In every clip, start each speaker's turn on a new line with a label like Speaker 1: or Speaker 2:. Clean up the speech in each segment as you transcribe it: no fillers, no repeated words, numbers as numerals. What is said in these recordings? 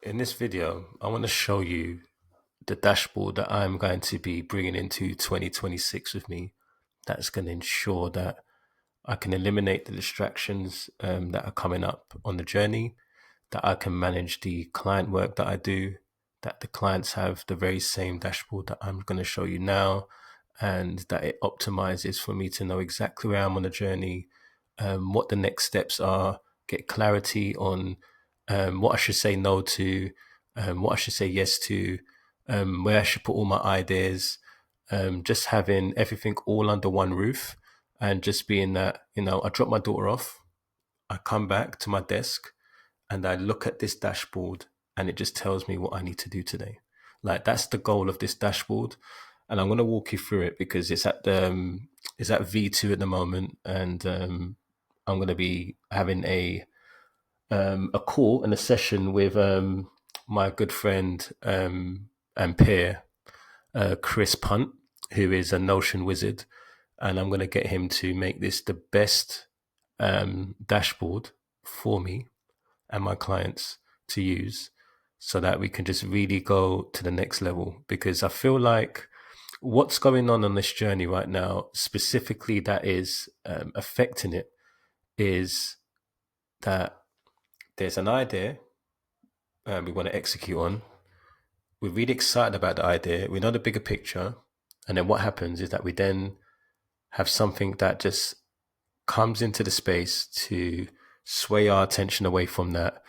Speaker 1: In this video, I want to show you the dashboard that I'm going to be bringing into 2026 with me. That's going to ensure that I can eliminate the distractions that are coming up on the journey, that I can manage the client work that I do, that the clients have the very same dashboard that I'm going to show you now, and that it optimizes for me to know exactly where I'm on the journey, what the next steps are, get clarity on what I should say no to, what I should say yes to, where I should put all my ideas, just having everything all under one roof and just being that, I drop my daughter off, I come back to my desk and I look at this dashboard and it just tells me what I need to do today. Like that's the goal of this dashboard. And I'm going to walk you through it because it's at V2 at the moment. And I'm going to be having a call and a session with my good friend and peer, Chris Punt, who is a Notion wizard. And I'm going to get him to make this the best dashboard for me and my clients to use so that we can just really go to the next level. Because I feel like what's going on this journey right now, specifically that is affecting it, is that there's an idea we want to execute on. We're really excited about the idea. We know the bigger picture. And then what happens is that we then have something that just comes into the space to sway our attention away from that.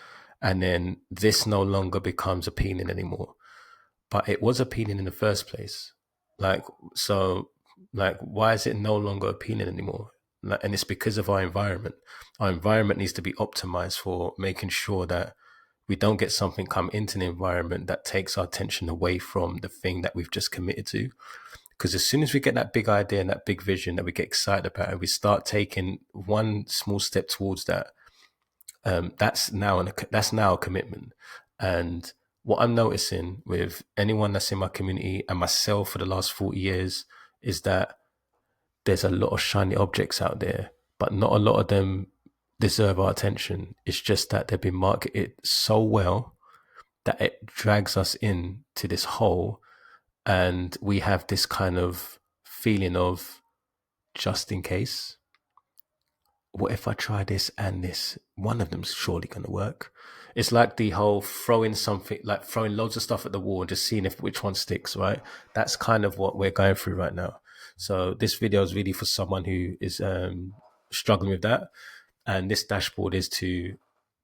Speaker 1: And then this no longer becomes appealing anymore. But it was appealing in the first place. Like, so, like, why is it no longer appealing anymore? And it's because of our environment. Our environment needs to be optimized for making sure that we don't get something come into the environment that takes our attention away from the thing that we've just committed to. Because as soon as we get that big idea and that big vision that we get excited about, and we start taking one small step towards that, that's now a commitment. And what I'm noticing with anyone that's in my community and myself for the last 40 years is that there's a lot of shiny objects out there, but not a lot of them deserve our attention. It's just that they've been marketed so well that it drags us into this hole, and we have this kind of feeling of just in case. What if I try this and this? One of them's surely going to work. It's like the whole throwing something, like throwing loads of stuff at the wall and just seeing if which one sticks, right? That's kind of what we're going through right now. So this video is really for someone who is struggling with that. And this dashboard is to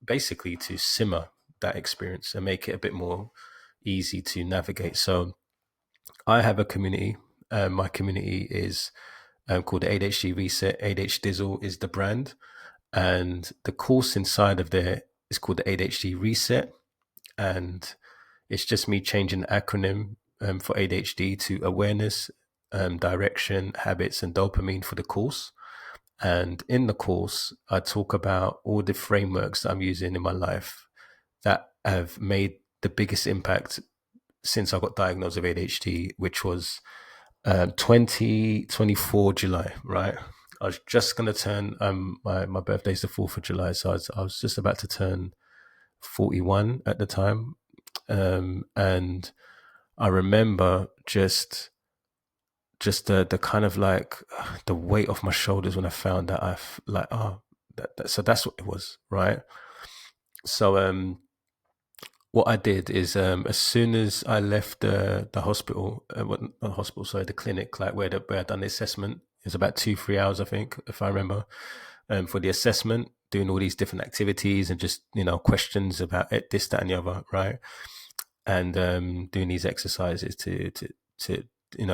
Speaker 1: basically to simmer that experience and make it a bit more easy to navigate. So I have a community. My community is called the ADHD Reset. ADHD Dizzle is the brand. And the course inside of there is called the ADHD Reset. And it's just me changing the acronym for ADHD to awareness, direction, habits, and dopamine for the course. And in the course, I talk about all the frameworks that I'm using in my life that have made the biggest impact since I got diagnosed with ADHD, which was 2024 July, right? I was just going to turn, my birthday's the 4th of July. So I was just about to turn 41 at the time. And I remember just the kind of like the weight off my shoulders when I found that I've like, so that's what it was, right? So, what I did is, as soon as I left the hospital, not the hospital, sorry, the clinic, like where I done the assessment, it was about 2-3 hours, I think, if I remember, for the assessment, doing all these different activities and just questions about it, this, that, and the other, right? And doing these exercises to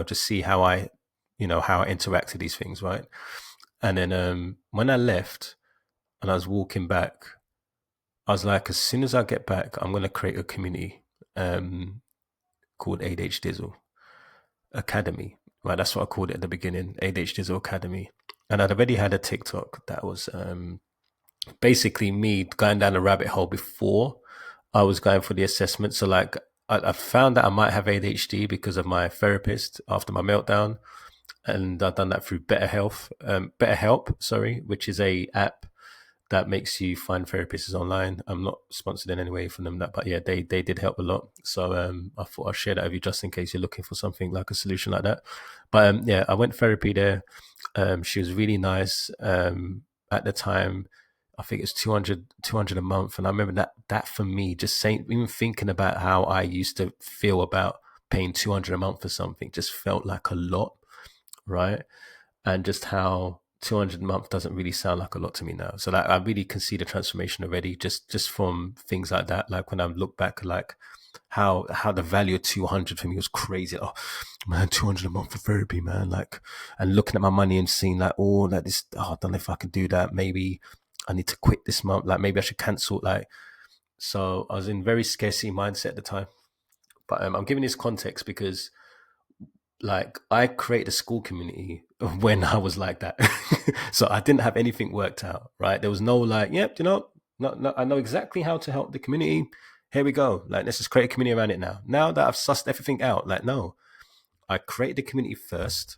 Speaker 1: just see how I interact with these things, right? And then when I left and I was walking back, I was like, as soon as I get back, I'm going to create a community called ADHD Dizzle Academy. Right, that's what I called it at the beginning, ADHD Dizzle Academy. And I'd already had a TikTok that was basically me going down a rabbit hole before I was going for the assessment. So like, I found that I might have ADHD because of my therapist after my meltdown, and I've done that through BetterHelp, sorry, which is a app that makes you find therapists online. I'm not sponsored in any way from them, that, but yeah, they did help a lot. So I thought I'd share that with you just in case you're looking for something like a solution like that. But yeah, I went therapy there. She was really nice. At the time, I think it's 200 a month. And I remember that for me, just saying, even thinking about how I used to feel about paying 200 a month for something just felt like a lot, right? And just how 200 a month doesn't really sound like a lot to me now. So I really can see the transformation already, just from things like that. Like when I look back, like how the value of 200 for me was crazy. Oh man, 200 a month for therapy, man. Like, and looking at my money and seeing like, oh, like this, oh, I don't know if I can do that. Maybe I need to quit this month. Like maybe I should cancel. Like, so I was in very scarcity mindset at the time. But I'm giving this context because like I created a school community when I was like that. So I didn't have anything worked out, right? There was no like, yep, no, I know exactly how to help the community. Here we go. Like, let's just create a community around it now. Now that I've sussed everything out, like, no, I created the community first.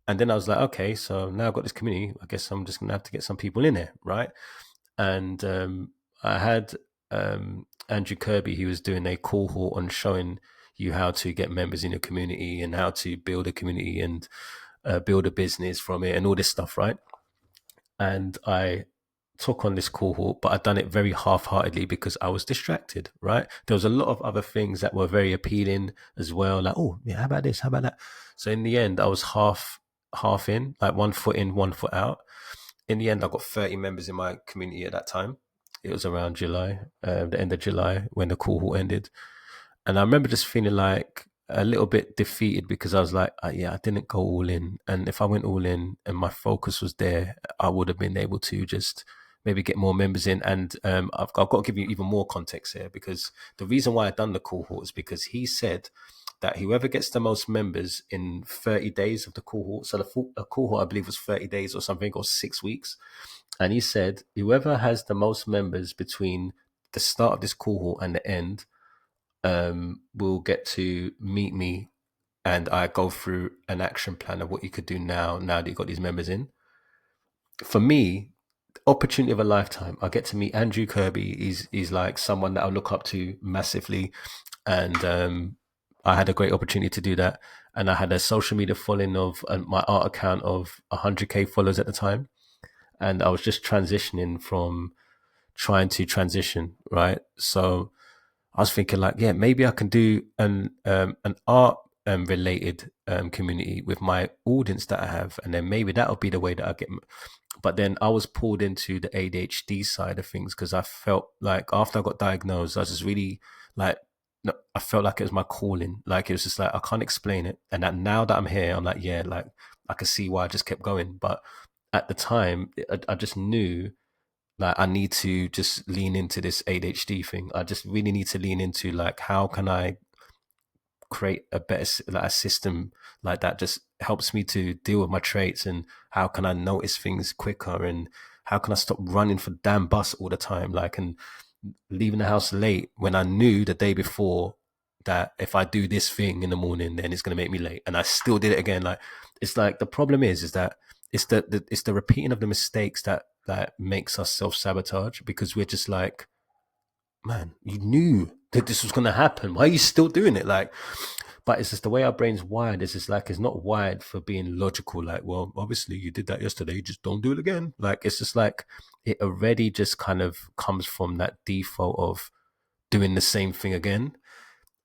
Speaker 1: And then I was like, okay, so now I've got this community. I guess I'm just going to have to get some people in there, right? And I had Andrew Kirby, he was doing a cohort on showing you how to get members in your community and how to build a community and build a business from it and all this stuff, right? And I took on this cohort, but I'd done it very half-heartedly because I was distracted, right? There was a lot of other things that were very appealing as well, like, oh yeah, how about this, how about that? So in the end, I was half in, like 1 foot in, 1 foot out. In the end, I got 30 members in my community at that time. It was around July, the end of July, when the cohort ended. And I remember just feeling like a little bit defeated because I was like, yeah, I didn't go all in. And if I went all in and my focus was there, I would have been able to just maybe get more members in. And I've got to give you even more context here, because the reason why I done the cohort is because he said that whoever gets the most members in 30 days of the cohort, so a cohort I believe was 30 days or something, or 6 weeks. And he said, whoever has the most members between the start of this cohort and the end will get to meet me, and I go through an action plan of what you could do now that you've got these members in. For me, opportunity of a lifetime. I get to meet Andrew Kirby. He's like someone that I look up to massively. And I had a great opportunity to do that. And I had a social media following of my art account of 100K followers at the time. And I was just transitioning from trying to transition, right? So I was thinking like, yeah, maybe I can do an art related community with my audience that I have, and then maybe that'll be the way that I get. But then I was pulled into the ADHD side of things because I felt like after I got diagnosed, I was just really like, no, I felt like it was my calling. Like it was just like I can't explain it, and that now that I'm here, I'm like, yeah, like I can see why I just kept going. But at the time, I just knew like I need to just lean into this ADHD thing. I just really need to lean into like how can I create a better like a system like that just helps me to deal with my traits, and how can I notice things quicker, and how can I stop running for damn bus all the time, like, and leaving the house late when I knew the day before that if I do this thing in the morning then it's going to make me late, and I still did it again. Like it's like the problem is that it's the repeating of the mistakes that makes us self-sabotage, because we're just like, man, you knew that this was going to happen, why are you still doing it? Like, but it's just the way our brain's wired. It's just like it's not wired for being logical. Like, well, obviously you did that yesterday, you just don't do it again. Like it's just like it already just kind of comes from that default of doing the same thing again.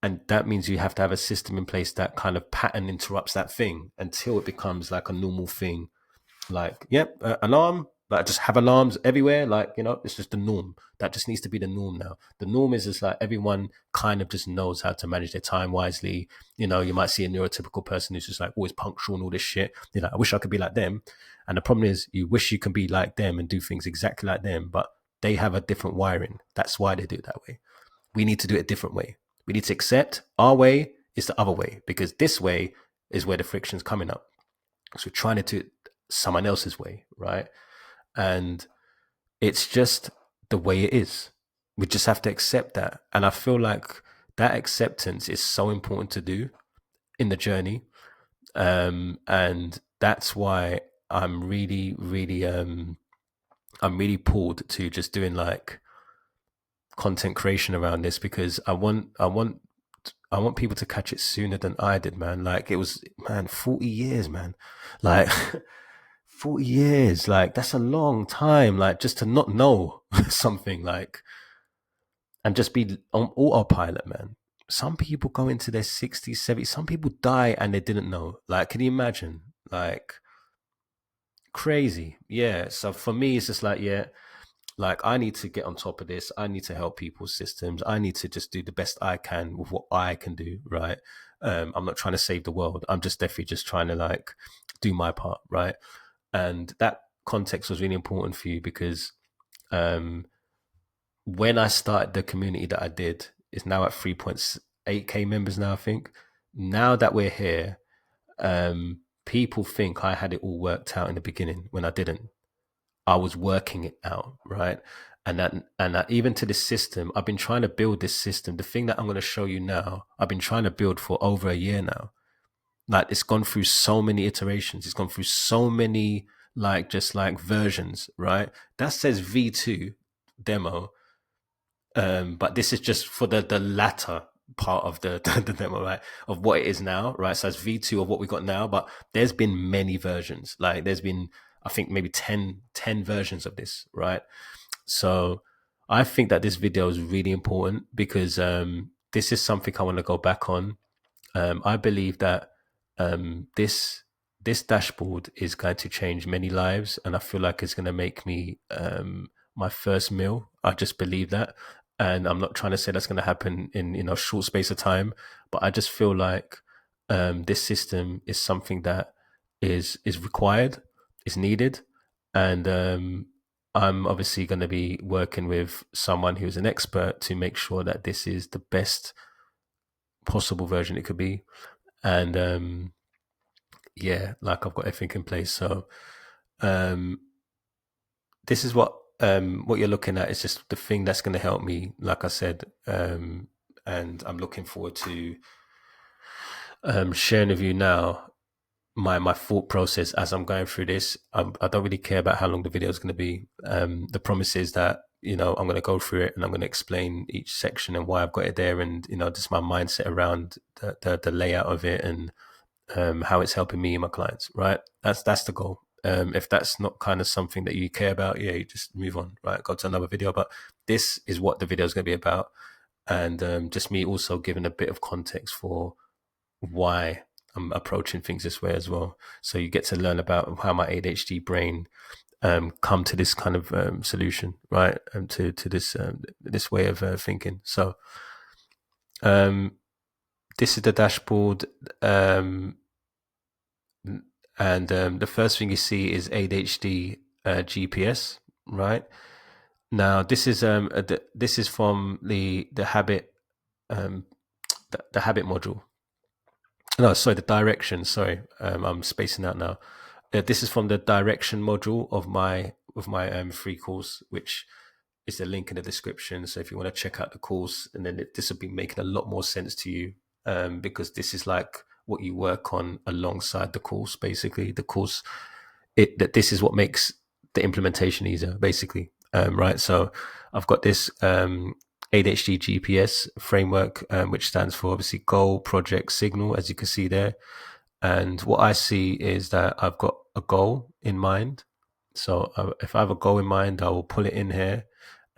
Speaker 1: And that means you have to have a system in place that kind of pattern interrupts that thing until it becomes like a normal thing. Like, yep, alarm. Like, just have alarms everywhere. Like, it's just the norm. That just needs to be the norm now. The norm is just like everyone kind of just knows how to manage their time wisely. You might see a neurotypical person who's just like always punctual and all this shit. You're like, I wish I could be like them. And the problem is, you wish you can be like them and do things exactly like them, but they have a different wiring. That's why they do it that way. We need to do it a different way. We need to accept our way is the other way, because this way is where the friction's coming up. So we're trying to do it someone else's way, right? And it's just the way it is. We just have to accept that. And I feel like that acceptance is so important to do in the journey. And that's why I'm really, really, I'm really pulled to just doing like content creation around this, because I want people to catch it sooner than I did, man. Like it was, man, 40 years, man. Like 40 years, like that's a long time. Like just to not know something, like, and just be on autopilot, man. Some people go into their 60s, 70s. Some people die and they didn't know. Like, can you imagine? Like, crazy. Yeah. So for me, it's just like, yeah, like I need to get on top of this. I need to help people's systems. I need to just do the best I can with what I can do. Right. I'm not trying to save the world. I'm just definitely just trying to like do my part. Right. And that context was really important for you because um, when I started the community that I did, it's now at 3.8K members now, I think. Now that we're here, people think I had it all worked out in the beginning when I didn't. I was working it out, right? And that even to this system, I've been trying to build this system. The thing that I'm going to show you now, I've been trying to build for over a year now. Like it's gone through so many iterations. It's gone through so many like just like versions, right? That says V2 demo, but this is just for the latter part of the demo, right? Of what it is now, right? So it's V2 of what we got now, but there's been many versions. Like there's been, I think maybe 10 versions of this, right? So I think that this video is really important because this is something I want to go back on. I believe that this dashboard is going to change many lives, and I feel like it's going to make me my first meal. I just believe that, and I'm not trying to say that's going to happen in short space of time, but I just feel like this system is something that is required, is needed, and I'm obviously going to be working with someone who's an expert to make sure that this is the best possible version it could be. And yeah, like I've got everything in place. So um, this is what you're looking at is just the thing that's going to help me, like I said, and I'm looking forward to sharing with you now my thought process as I'm going through this. I don't really care about how long the video is going to be. The promise is that I'm going to go through it and I'm going to explain each section and why I've got it there, and just my mindset around the layout of it, and how it's helping me and my clients. Right, that's the goal. If that's not kind of something that you care about, yeah, you just move on. Right, go to another video. But this is what the video is going to be about, and just me also giving a bit of context for why I'm approaching things this way as well. So you get to learn about how my ADHD brain come to this kind of solution, right? And to this way of thinking. So this is the dashboard, and the first thing you see is ADHD GPS, right? Now this is this is from the habit the habit module. No, sorry, the direction. Sorry, I'm spacing out now. This is from the direction module of my free course, which is the link in the description. So if you want to check out the course, and then this will be making a lot more sense to you, because this is like what you work on alongside the course. Basically, the course, that this is what makes the implementation easier. Basically, right? So I've got this ADHD GPS framework, which stands for obviously goal, project, signal, as you can see there. And what I see is that I've got a goal in mind. So if I have a goal in mind, I will pull it in here.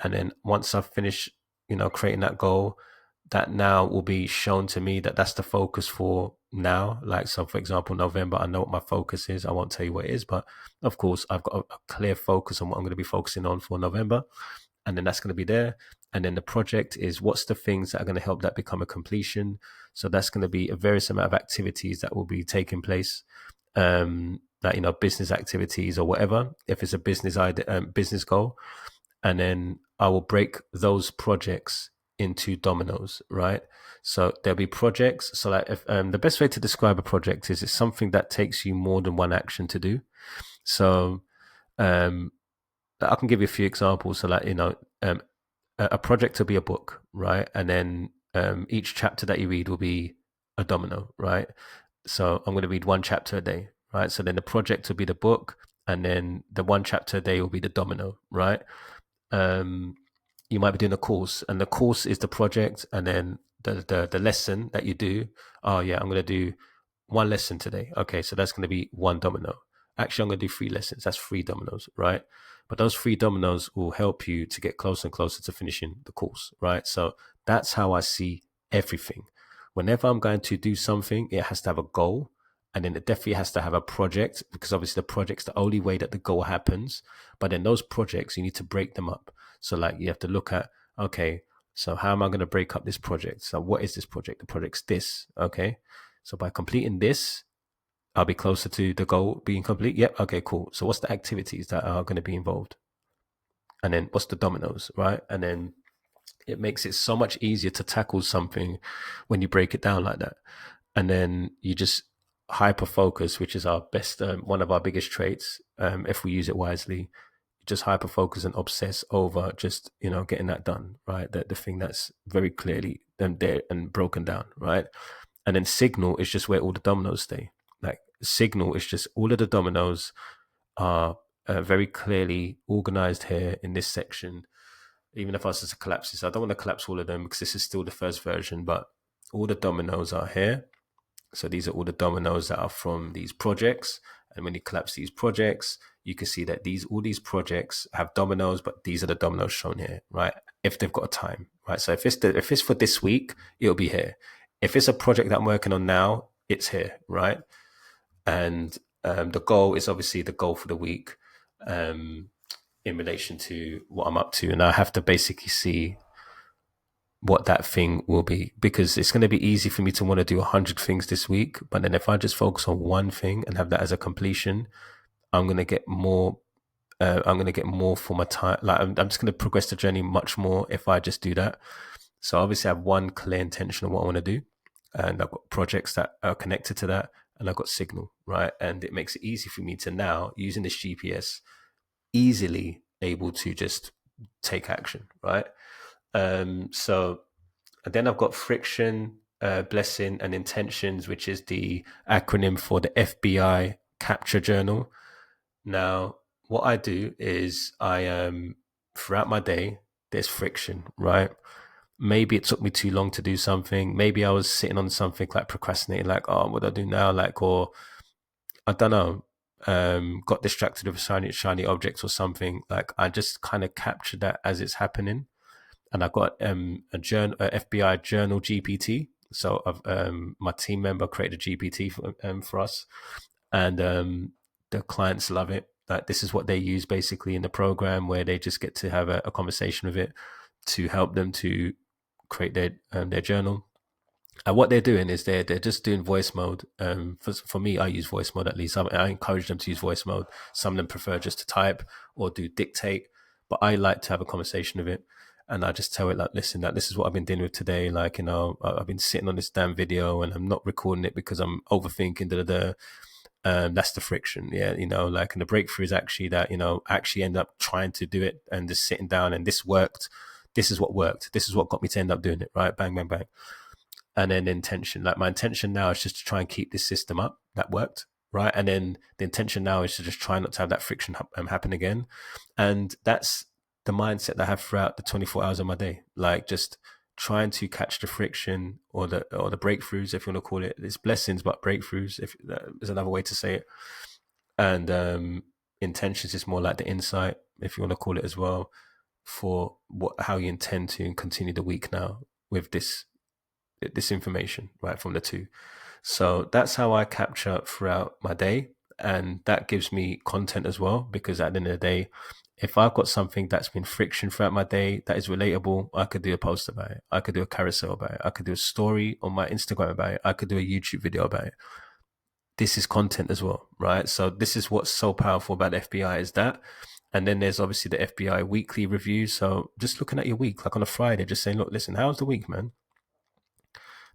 Speaker 1: And then once I've finished, creating that goal, that now will be shown to me that that's the focus for now. Like, so for example, November, I know what my focus is. I won't tell you what it is, but of course I've got a clear focus on what I'm going to be focusing on for November. And then that's going to be there. And then the project is what's the things that are going to help that become a completion. So that's going to be a various amount of activities that will be taking place, that, business activities or whatever, if it's a business idea, business goal. And then I will break those projects into dominoes, right? So there'll be projects. So like if, the best way to describe a project is it's something that takes you more than one action to do. So I can give you a few examples. So like, a project will be a book, right? And then each chapter that you read will be a domino, right? So I'm going to read one chapter a day, right? So then the project will be the book, and then the one chapter a day will be the domino, right? Um, you might be doing a course, and the course is the project, and then the lesson that you do. Oh yeah, I'm gonna do one lesson today. Okay, so that's gonna be one domino. Actually, I'm gonna do 3 lessons. That's 3 dominoes, right? But those 3 dominoes will help you to get closer and closer to finishing the course, right? So that's how I see everything. Whenever I'm going to do something, it has to have a goal, and then it definitely has to have a project, because obviously the project's the only way that the goal happens. But then those projects, you need to break them up. So like you have to look at, okay, so how am I going to break up this project? So what is this project? The project's this, okay? So by completing this, I'll be closer to the goal being complete. Yep, okay, cool. So what's the activities that are going to be involved? And then what's the dominoes, right? And then it makes it so much easier to tackle something when you break it down like that. And then you just hyper focus, which is our best, one of our biggest traits, if we use it wisely. Just hyper focus and obsess over just getting that done, right? The thing that's very clearly there and broken down, right? And then signal is just where all the dominoes stay. Like signal is just all of the dominoes are very clearly organized here in this section. Even if I was to collapse this, I don't want to collapse all of them because this is still the first version, but all the dominoes are here. So these are all the dominoes that are from these projects. And when you collapse these projects, you can see that all these projects have dominoes, but these are the dominoes shown here, right? If they've got a time, right? So if it's for this week, it'll be here. If it's a project that I'm working on now, it's here, right? And the goal is obviously the goal for the week in relation to what I'm up to. And I have to basically see what that thing will be, because it's going to be easy for me to want to do 100 things this week. But then if I just focus on one thing and have that as a completion, I'm going to get more. I'm going to get more for my time. Like I'm just going to progress the journey much more if I just do that. So obviously I have one clear intention of what I want to do, and I've got projects that are connected to that, and I've got signal, right? And it makes it easy for me to now, using this GPS, easily able to just take action, right? So and then I've got friction, blessing, and intentions, which is the acronym for the FBI capture journal. Now, what I do is throughout my day, there's friction, right? Maybe it took me too long to do something. Maybe I was sitting on something like procrastinating, like, oh, what do I do now? Like, or I don't know, got distracted with a shiny object or something. Like, I just kind of capture that as it's happening. And I've got a FBI journal GPT. So my team member created a GPT for us, and the clients love it. Like this is what they use basically in the program, where they just get to have a conversation with it to help them to create their journal. And what they're doing is they're just doing voice mode. For me, I use voice mode at least. I encourage them to use voice mode. Some of them prefer just to type or do dictate, but I like to have a conversation with it. And I just tell it like, listen, that this is what I've been dealing with today. Like, I've been sitting on this damn video and I'm not recording it because I'm overthinking. That's the friction. Yeah, like, and the breakthrough is actually that actually end up trying to do it and just sitting down, and this worked. This is what worked. This is what got me to end up doing it. Right, bang, bang, bang. And then intention, like my intention now is just to try and keep this system up. That worked, right? And then the intention now is to just try not to have that friction happen again. And that's the mindset that I have throughout the 24 hours of my day. Like just trying to catch the friction or the breakthroughs, if you want to call it. It's blessings, but breakthroughs, if there's another way to say it. And intentions is more like the insight, if you want to call it as well, for how you intend to continue the week now with this information, right, from the two. So that's how I capture throughout my day. And that gives me content as well, because at the end of the day, if I've got something that's been friction throughout my day that is relatable, I could do a post about it. I could do a carousel about it. I could do a story on my Instagram about it. I could do a YouTube video about it. This is content as well, right? So this is what's so powerful about FBI is that. And then there's obviously the FBI weekly review. So just looking at your week, like on a Friday, just saying, look, listen, how's the week, man?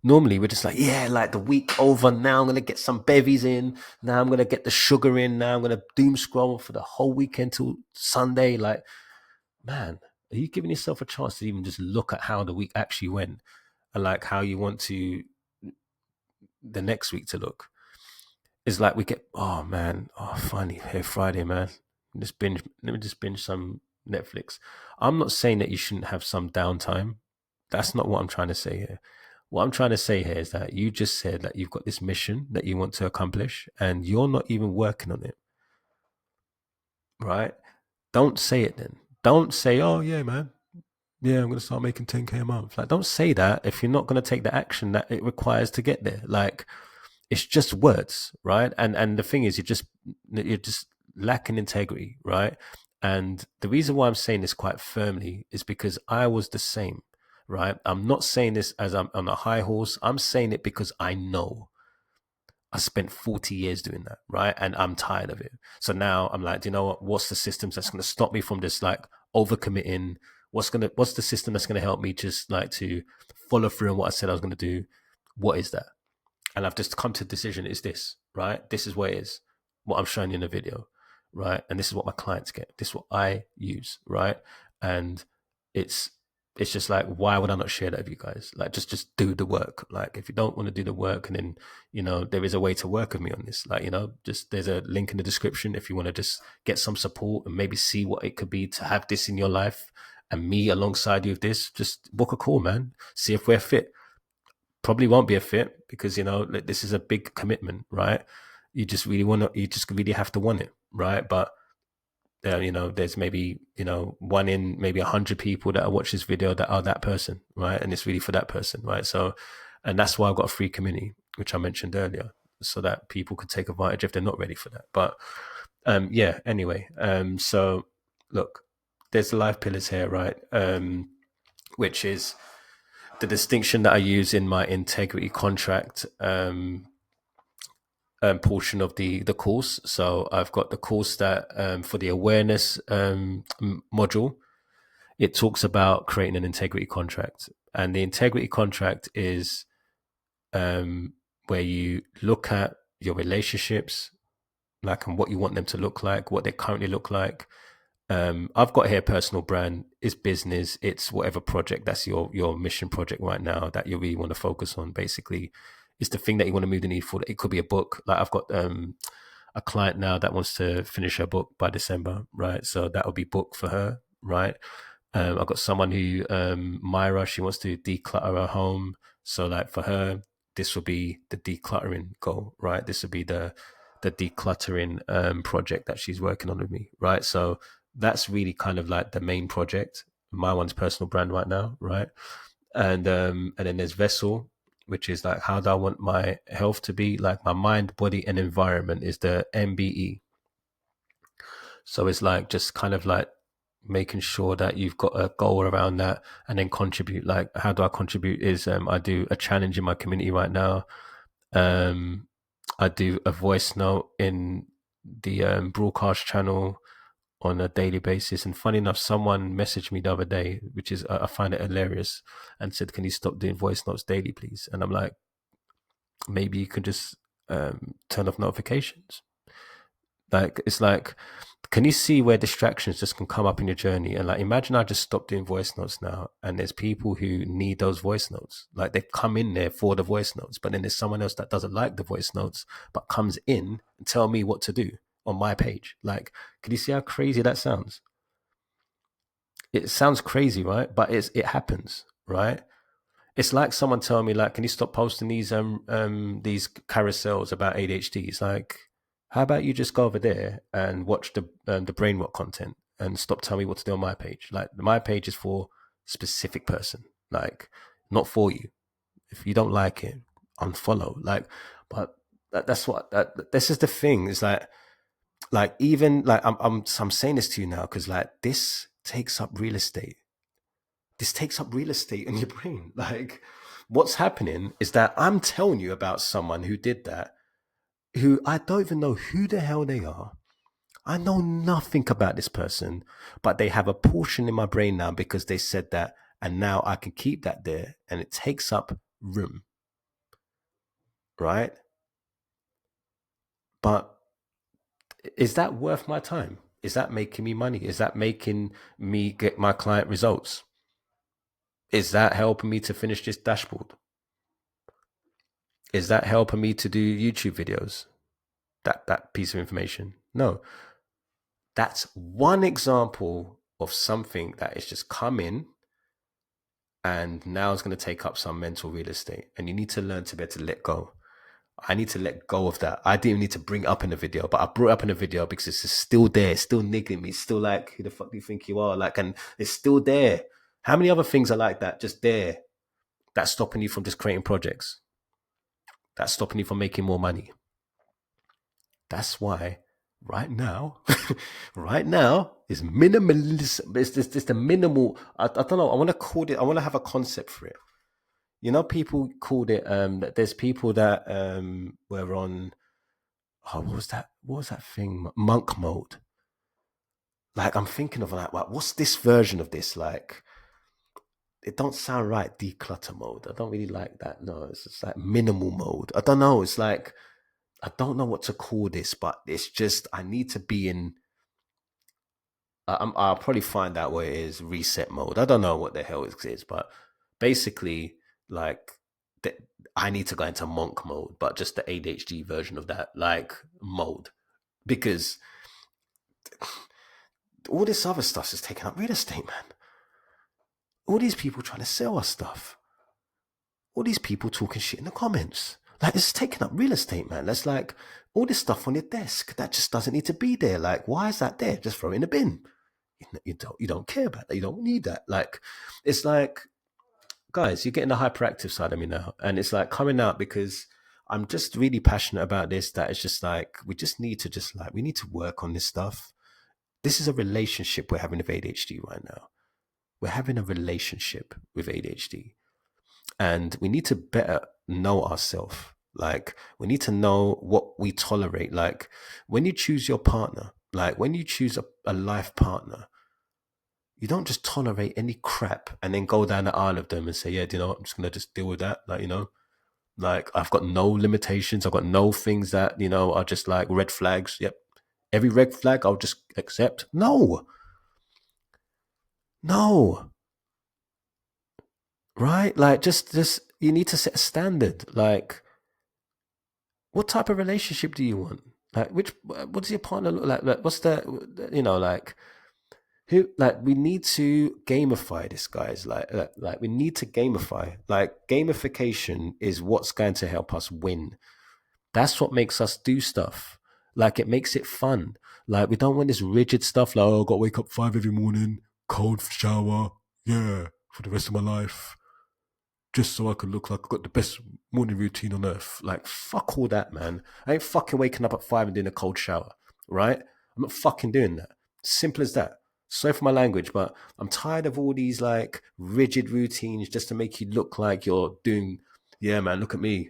Speaker 1: Normally we're just like, yeah, like the week over, now I'm going to get some bevies in, now I'm going to get the sugar in, now I'm going to doom scroll for the whole weekend till Sunday. Like, man, are you giving yourself a chance to even just look at how the week actually went, and like how you want to the next week to look? It's like we get, oh man, oh funny, hey Friday, man. Let me just binge some Netflix. I'm not saying that you shouldn't have some downtime. That's not what I'm trying to say here. What I'm trying to say here is that you just said that you've got this mission that you want to accomplish and you're not even working on it, right? Don't say it then. Don't say, oh yeah, man. Yeah, I'm gonna start making 10K a month. Like, don't say that if you're not gonna take the action that it requires to get there. Like, it's just words, right? And the thing is, you're just lacking integrity, right? And the reason why I'm saying this quite firmly is because I was the same, right? I'm not saying this as I'm on a high horse. I'm saying it because I know I spent 40 years doing that, right? And I'm tired of it. So now I'm like, do you know what? What's the systems that's going to stop me from just like overcommitting? What's the system that's going to help me just like to follow through on what I said I was going to do? What is that? And I've just come to the decision is this, right? This is what it is, what I'm showing you in the video, right? And this is what my clients get. This is what I use, right? And it's it's just like, why would I not share that with you guys? Like, just do the work. Like, if you don't want to do the work, and then there is a way to work with me on this. Like, just there's a link in the description if you want to just get some support and maybe see what it could be to have this in your life and me alongside you with this. Just book a call, man. See if we're fit. Probably won't be a fit because this is a big commitment, right? You just really have to want it, right? But there's maybe one in maybe 100 people that watch this video that are that person, right? And it's really for that person, right? So, and that's why I've got a free community, which I mentioned earlier, so that people could take advantage if they're not ready for that. But yeah, anyway, so look, there's the life pillars here, right? Which is the distinction that I use in my integrity contract portion of the course. So I've got the course that for the awareness module, it talks about creating an integrity contract, and the integrity contract is where you look at your relationships, like, and what you want them to look like, what they currently look like. I've got here personal brand, it's business, it's whatever project that's your mission project right now that you really want to focus on. Basically, it's the thing that you want to move the needle for. It could be a book. Like, I've got a client now that wants to finish her book by December, right? So that would be book for her, right? I've got someone who, Myra, she wants to declutter her home. So like for her, this will be the decluttering goal, right? This will be the decluttering project that she's working on with me, right? So that's really kind of like the main project. My one's personal brand right now, right? And then there's vessel, which is like, how do I want my health to be? Like, my mind, body, and environment is the MBE. So it's like just kind of like making sure that you've got a goal around that, and then contribute. Like, how do I contribute? Is I do a challenge in my community right now. Um, I do a voice note in the broadcast channel on a daily basis. And funny enough, someone messaged me the other day, which is, I find it hilarious, and said, "Can you stop doing voice notes daily, please?" And I'm like, maybe you could just turn off notifications. Like, it's like, can you see where distractions just can come up in your journey? And like, imagine I just stopped doing voice notes now, and there's people who need those voice notes. Like, they come in there for the voice notes, but then there's someone else that doesn't like the voice notes, but comes in and tell me what to do on my page. Like, can you see how crazy that sounds? It sounds crazy, right? But it happens, right? It's like someone telling me, like, can you stop posting these carousels about ADHD? It's like, how about you just go over there and watch the brain rot content and stop telling me what to do on my page? Like, my page is for specific person, like, not for you. If you don't like it, unfollow. Like, but this is the thing. Is like even like I'm saying this to you now because like this takes up real estate. This takes up real estate in your brain. Like, what's happening is that I'm telling you about someone who did that, who I don't even know who the hell they are. I know nothing about this person, but they have a portion in my brain now because they said that, and now I can keep that there, and it takes up room, right? But is that worth my time? Is that making me money? Is that making me get my client results? Is that helping me to finish this dashboard? Is that helping me to do YouTube videos? that piece of information. No, that's one example of something that is just come in and now it's going to take up some mental real estate. And you need to learn to be able to let go. I need to let go of that. I didn't need to bring it up in the video, but I brought it up in the video because it's still there. It's still niggling me. It's still like, who the fuck do you think you are? Like, and it's still there. How many other things are like that? Just there. That's stopping you from just creating projects. That's stopping you from making more money. That's why right now, right now is minimalism. It's just a minimal. I don't know. I want to call it. I want to have a concept for it. You know, people called it. There's people that were on. Oh, what was that? What was that thing? Monk mode. Like I'm thinking of like, what's this version of this? Like, it don't sound right. Declutter mode. I don't really like that. No, it's just like minimal mode. I don't know. It's like I don't know what to call this, but it's just I need to be in. I'll probably find out what it is. Reset mode. I don't know what the hell it is, but basically, like, the, I need to go into monk mode, but just the ADHD version of that, like mode, because all this other stuff is taking up real estate, man. All these people trying to sell us stuff. All these people talking shit in the comments. Like, it's taking up real estate, man. That's like all this stuff on your desk that just doesn't need to be there. Like, why is that there? Just throw it in the bin. You don't care about that. You don't need that. Like, it's like, guys, you're getting the hyperactive side of me now, and it's like coming out because I'm just really passionate about this. That it's just like we just need to we need to work on this stuff. This is a relationship we're having with ADHD right now. We're having a relationship with ADHD, and we need to better know ourselves. Like, we need to know what we tolerate. Like, when you choose your partner, like when you choose a life partner, you don't just tolerate any crap and then go down the aisle of them and say, yeah, do you know what? I'm just going to just deal with that. Like, like I've got no limitations. I've got no things that, are just like red flags. Yep. Every red flag I'll just accept. No. Right? Like, just you need to set a standard. Like, what type of relationship do you want? Like, what does your partner look like? Like, what's the, like, who, like, we need to gamify this, guys. Like we need to gamify. Like, gamification is what's going to help us win. That's what makes us do stuff. Like, it makes it fun. Like, we don't want this rigid stuff. Like, oh, I've got to wake up 5 every morning, cold shower, yeah, for the rest of my life, just so I can look like I've got the best morning routine on earth. Like, fuck all that, man. I ain't fucking waking up at 5 and doing a cold shower, right? I'm not fucking doing that. Simple as that. Sorry for my language, but I'm tired of all these like rigid routines just to make you look like you're doing, yeah, man, look at me.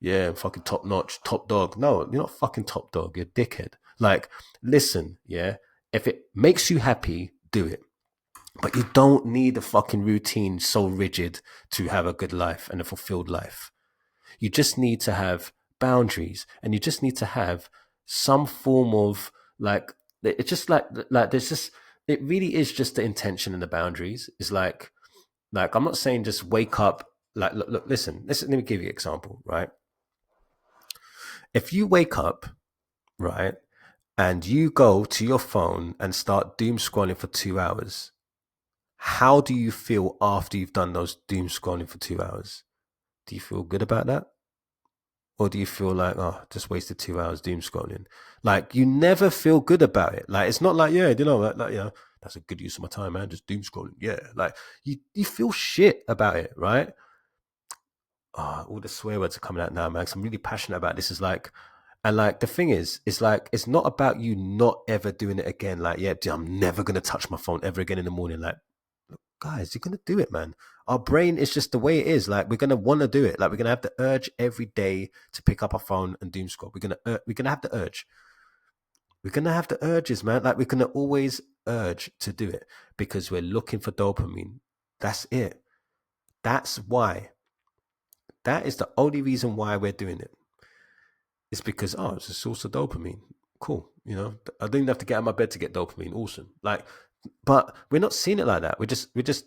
Speaker 1: Yeah, I'm fucking top notch, top dog. No, you're not fucking top dog. You're a dickhead. Like, listen, yeah, if it makes you happy, do it. But you don't need a fucking routine so rigid to have a good life and a fulfilled life. You just need to have boundaries, and you just need to have some form of like, it's just like there's just, it really is just the intention and the boundaries. It's like I'm not saying just wake up. Like, look, listen, let me give you an example, right? If you wake up, right, and you go to your phone and start doom scrolling for 2 hours, how do you feel after you've done those doom scrolling for 2 hours? Do you feel good about that? Or do you feel like, oh, just wasted 2 hours doom scrolling? Like, you never feel good about it. Like, it's not like, yeah, that's a good use of my time, man. Just doom scrolling. Yeah. Like, you feel shit about it, right? Oh, all the swear words are coming out now, man. 'Cause I'm really passionate about this. Is like, and like the thing is, it's like it's not about you not ever doing it again. Like, yeah, dude, I'm never gonna touch my phone ever again in the morning. Like, look, guys, you're gonna do it, man. Our brain is just the way it is. Like, we're gonna want to do it. Like, we're gonna have the urge every day to pick up our phone and doom scroll. We're gonna have the urge. We're gonna have the urges, man. Like, we're gonna always urge to do it because we're looking for dopamine. That's it. That's why. That is the only reason why we're doing it. It's because, oh, it's a source of dopamine. Cool. I don't even have to get out of my bed to get dopamine. Awesome. Like, but we're not seeing it like that. We're just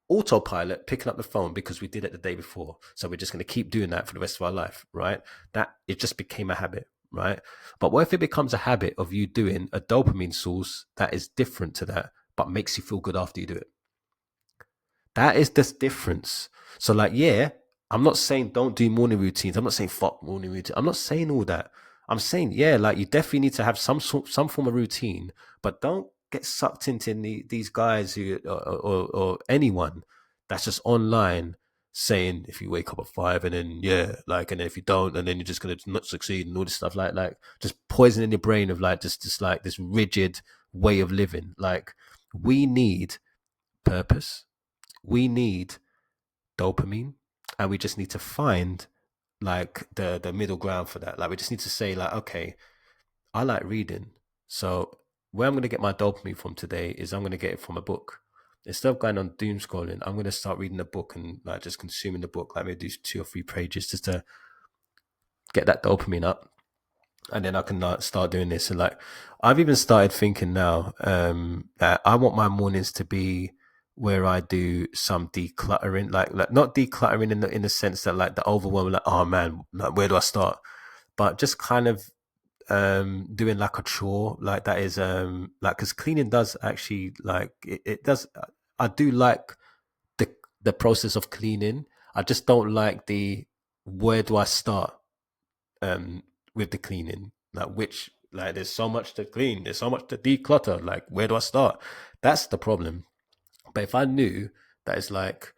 Speaker 1: autopilot picking up the phone because we did it the day before. So we're just going to keep doing that for the rest of our life, right? That it just became a habit, right? But what if it becomes a habit of you doing a dopamine source that is different to that, but makes you feel good after you do it? That is the difference. So, like, yeah, I'm not saying don't do morning routines. I'm not saying fuck morning routine. I'm not saying all that. I'm saying, yeah, like you definitely need to have some form of routine, but don't get sucked into these guys who or anyone that's just online saying if you wake up at 5 and then yeah, like, and then if you don't, and then you're just gonna not succeed and all this stuff, like just poisoning your brain of like just like this rigid way of living. Like, we need purpose, we need dopamine, and we just need to find like the middle ground for that. Like, we just need to say like, okay, I like reading, so where I'm going to get my dopamine from today is I'm going to get it from a book. Instead of going on doom scrolling, I'm going to start reading a book and like just consuming the book, like maybe do 2 or 3 pages just to get that dopamine up, and then I can start doing this. And like, I've even started thinking now that I want my mornings to be where I do some decluttering, like not decluttering in the sense that like the overwhelm, like, oh man, like where do I start? But just kind of doing like a chore, like that is like, because cleaning does actually like it does. I do like the process of cleaning. I just don't like the where do I start um with the cleaning, like which, like there's so much to clean, there's so much to declutter, like where do I start? That's the problem. But if I knew that it's like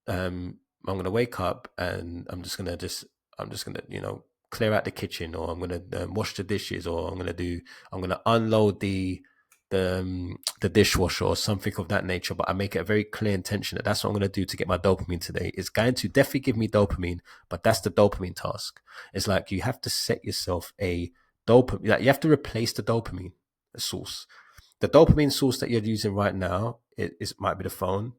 Speaker 1: I'm gonna wake up and I'm just gonna clear out the kitchen, or I'm gonna wash the dishes, or I'm gonna unload the dishwasher or something of that nature. But I make it a very clear intention that that's what I'm gonna do to get my dopamine today. It's going to definitely give me dopamine, but that's the dopamine task. It's like you have to set yourself a dopamine. Like, you have to replace the dopamine source. The dopamine source that you're using right now, it might be the phone.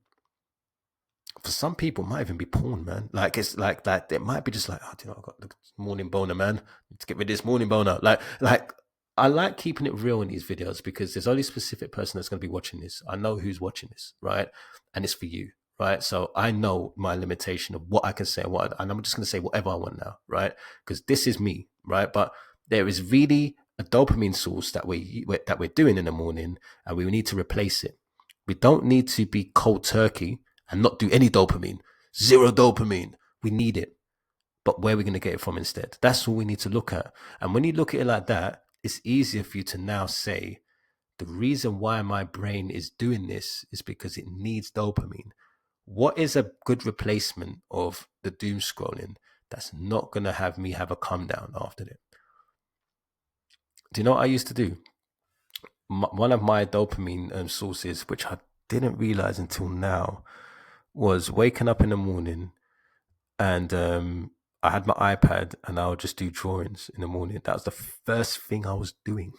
Speaker 1: For some people, it might even be porn, man. Like, it's like that. It might be just like, oh, do you know, I got the morning boner, man. Let's get rid of this morning boner. Like I like keeping it real in these videos because there's only a specific person that's going to be watching this. I know who's watching this, right? And it's for you, right? So I know my limitation of what I can say, and I'm just going to say whatever I want now, right? Because this is me, right? But there is really a dopamine source that we're doing in the morning, and we need to replace it. We don't need to be cold turkey and not do any dopamine, zero dopamine. We need it. But where are we going to get it from instead? That's all we need to look at. And when you look at it like that, it's easier for you to now say, the reason why my brain is doing this is because it needs dopamine. What is a good replacement of the doom scrolling that's not going to have me have a come down after it? Do you know what I used to do? One of my dopamine sources, which I didn't realize until now, was waking up in the morning and I had my iPad and I would just do drawings in the morning. That was the first thing I was doing.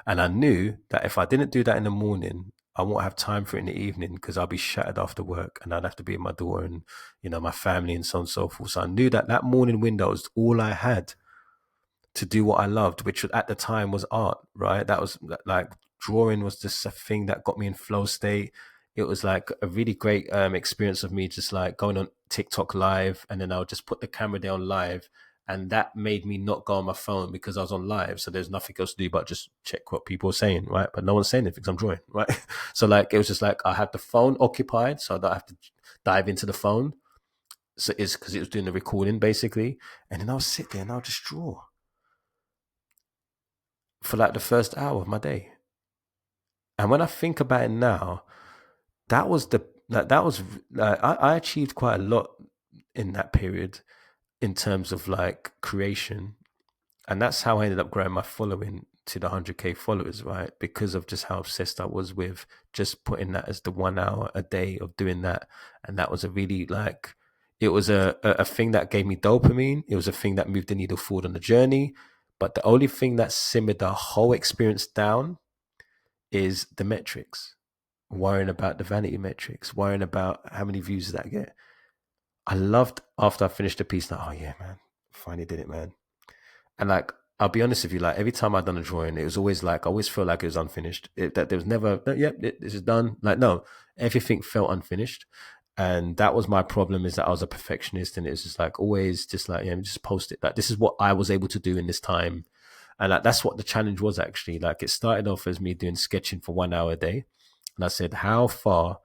Speaker 1: And I knew that if I didn't do that in the morning, I won't have time for it in the evening because I'll be shattered after work and I'd have to be with my daughter and, my family and so on and so forth. So I knew that that morning window was all I had to do what I loved, which at the time was art, right? That was like, drawing was just a thing that got me in flow state. It was like a really great experience of me just like going on TikTok live, and then I would just put the camera down live, and that made me not go on my phone because I was on live. So there's nothing else to do but just check what people are saying, right? But no one's saying anything because I'm drawing, right? So like, it was just like I had the phone occupied, so I don't have to dive into the phone. So it's because it was doing the recording basically, and then I'll sit there and I'll just draw for like the first hour of my day. And when I think about it now, that was the that was I achieved quite a lot in that period in terms of like creation, and that's how I ended up growing my following to the 100K followers, right? Because of just how obsessed I was with just putting that as the 1 hour a day of doing that, and that was a really like, it was a thing that gave me dopamine. It was a thing that moved the needle forward on the journey. But the only thing that simmered the whole experience down is the metrics, worrying about the vanity metrics, worrying about how many views did that get. I loved after I finished the piece, like, oh yeah, man, finally did it, man. And like, I'll be honest with you, like every time I'd done a drawing, it was always like, I always felt like it was unfinished. That there was never, yep, this is done. Like, no, everything felt unfinished. And that was my problem, is that I was a perfectionist, and it was just like always just like, yeah, just post it. Like, this is what I was able to do in this time. And like, that's what the challenge was actually. Like, it started off as me doing sketching for 1 hour a day. And I said, how far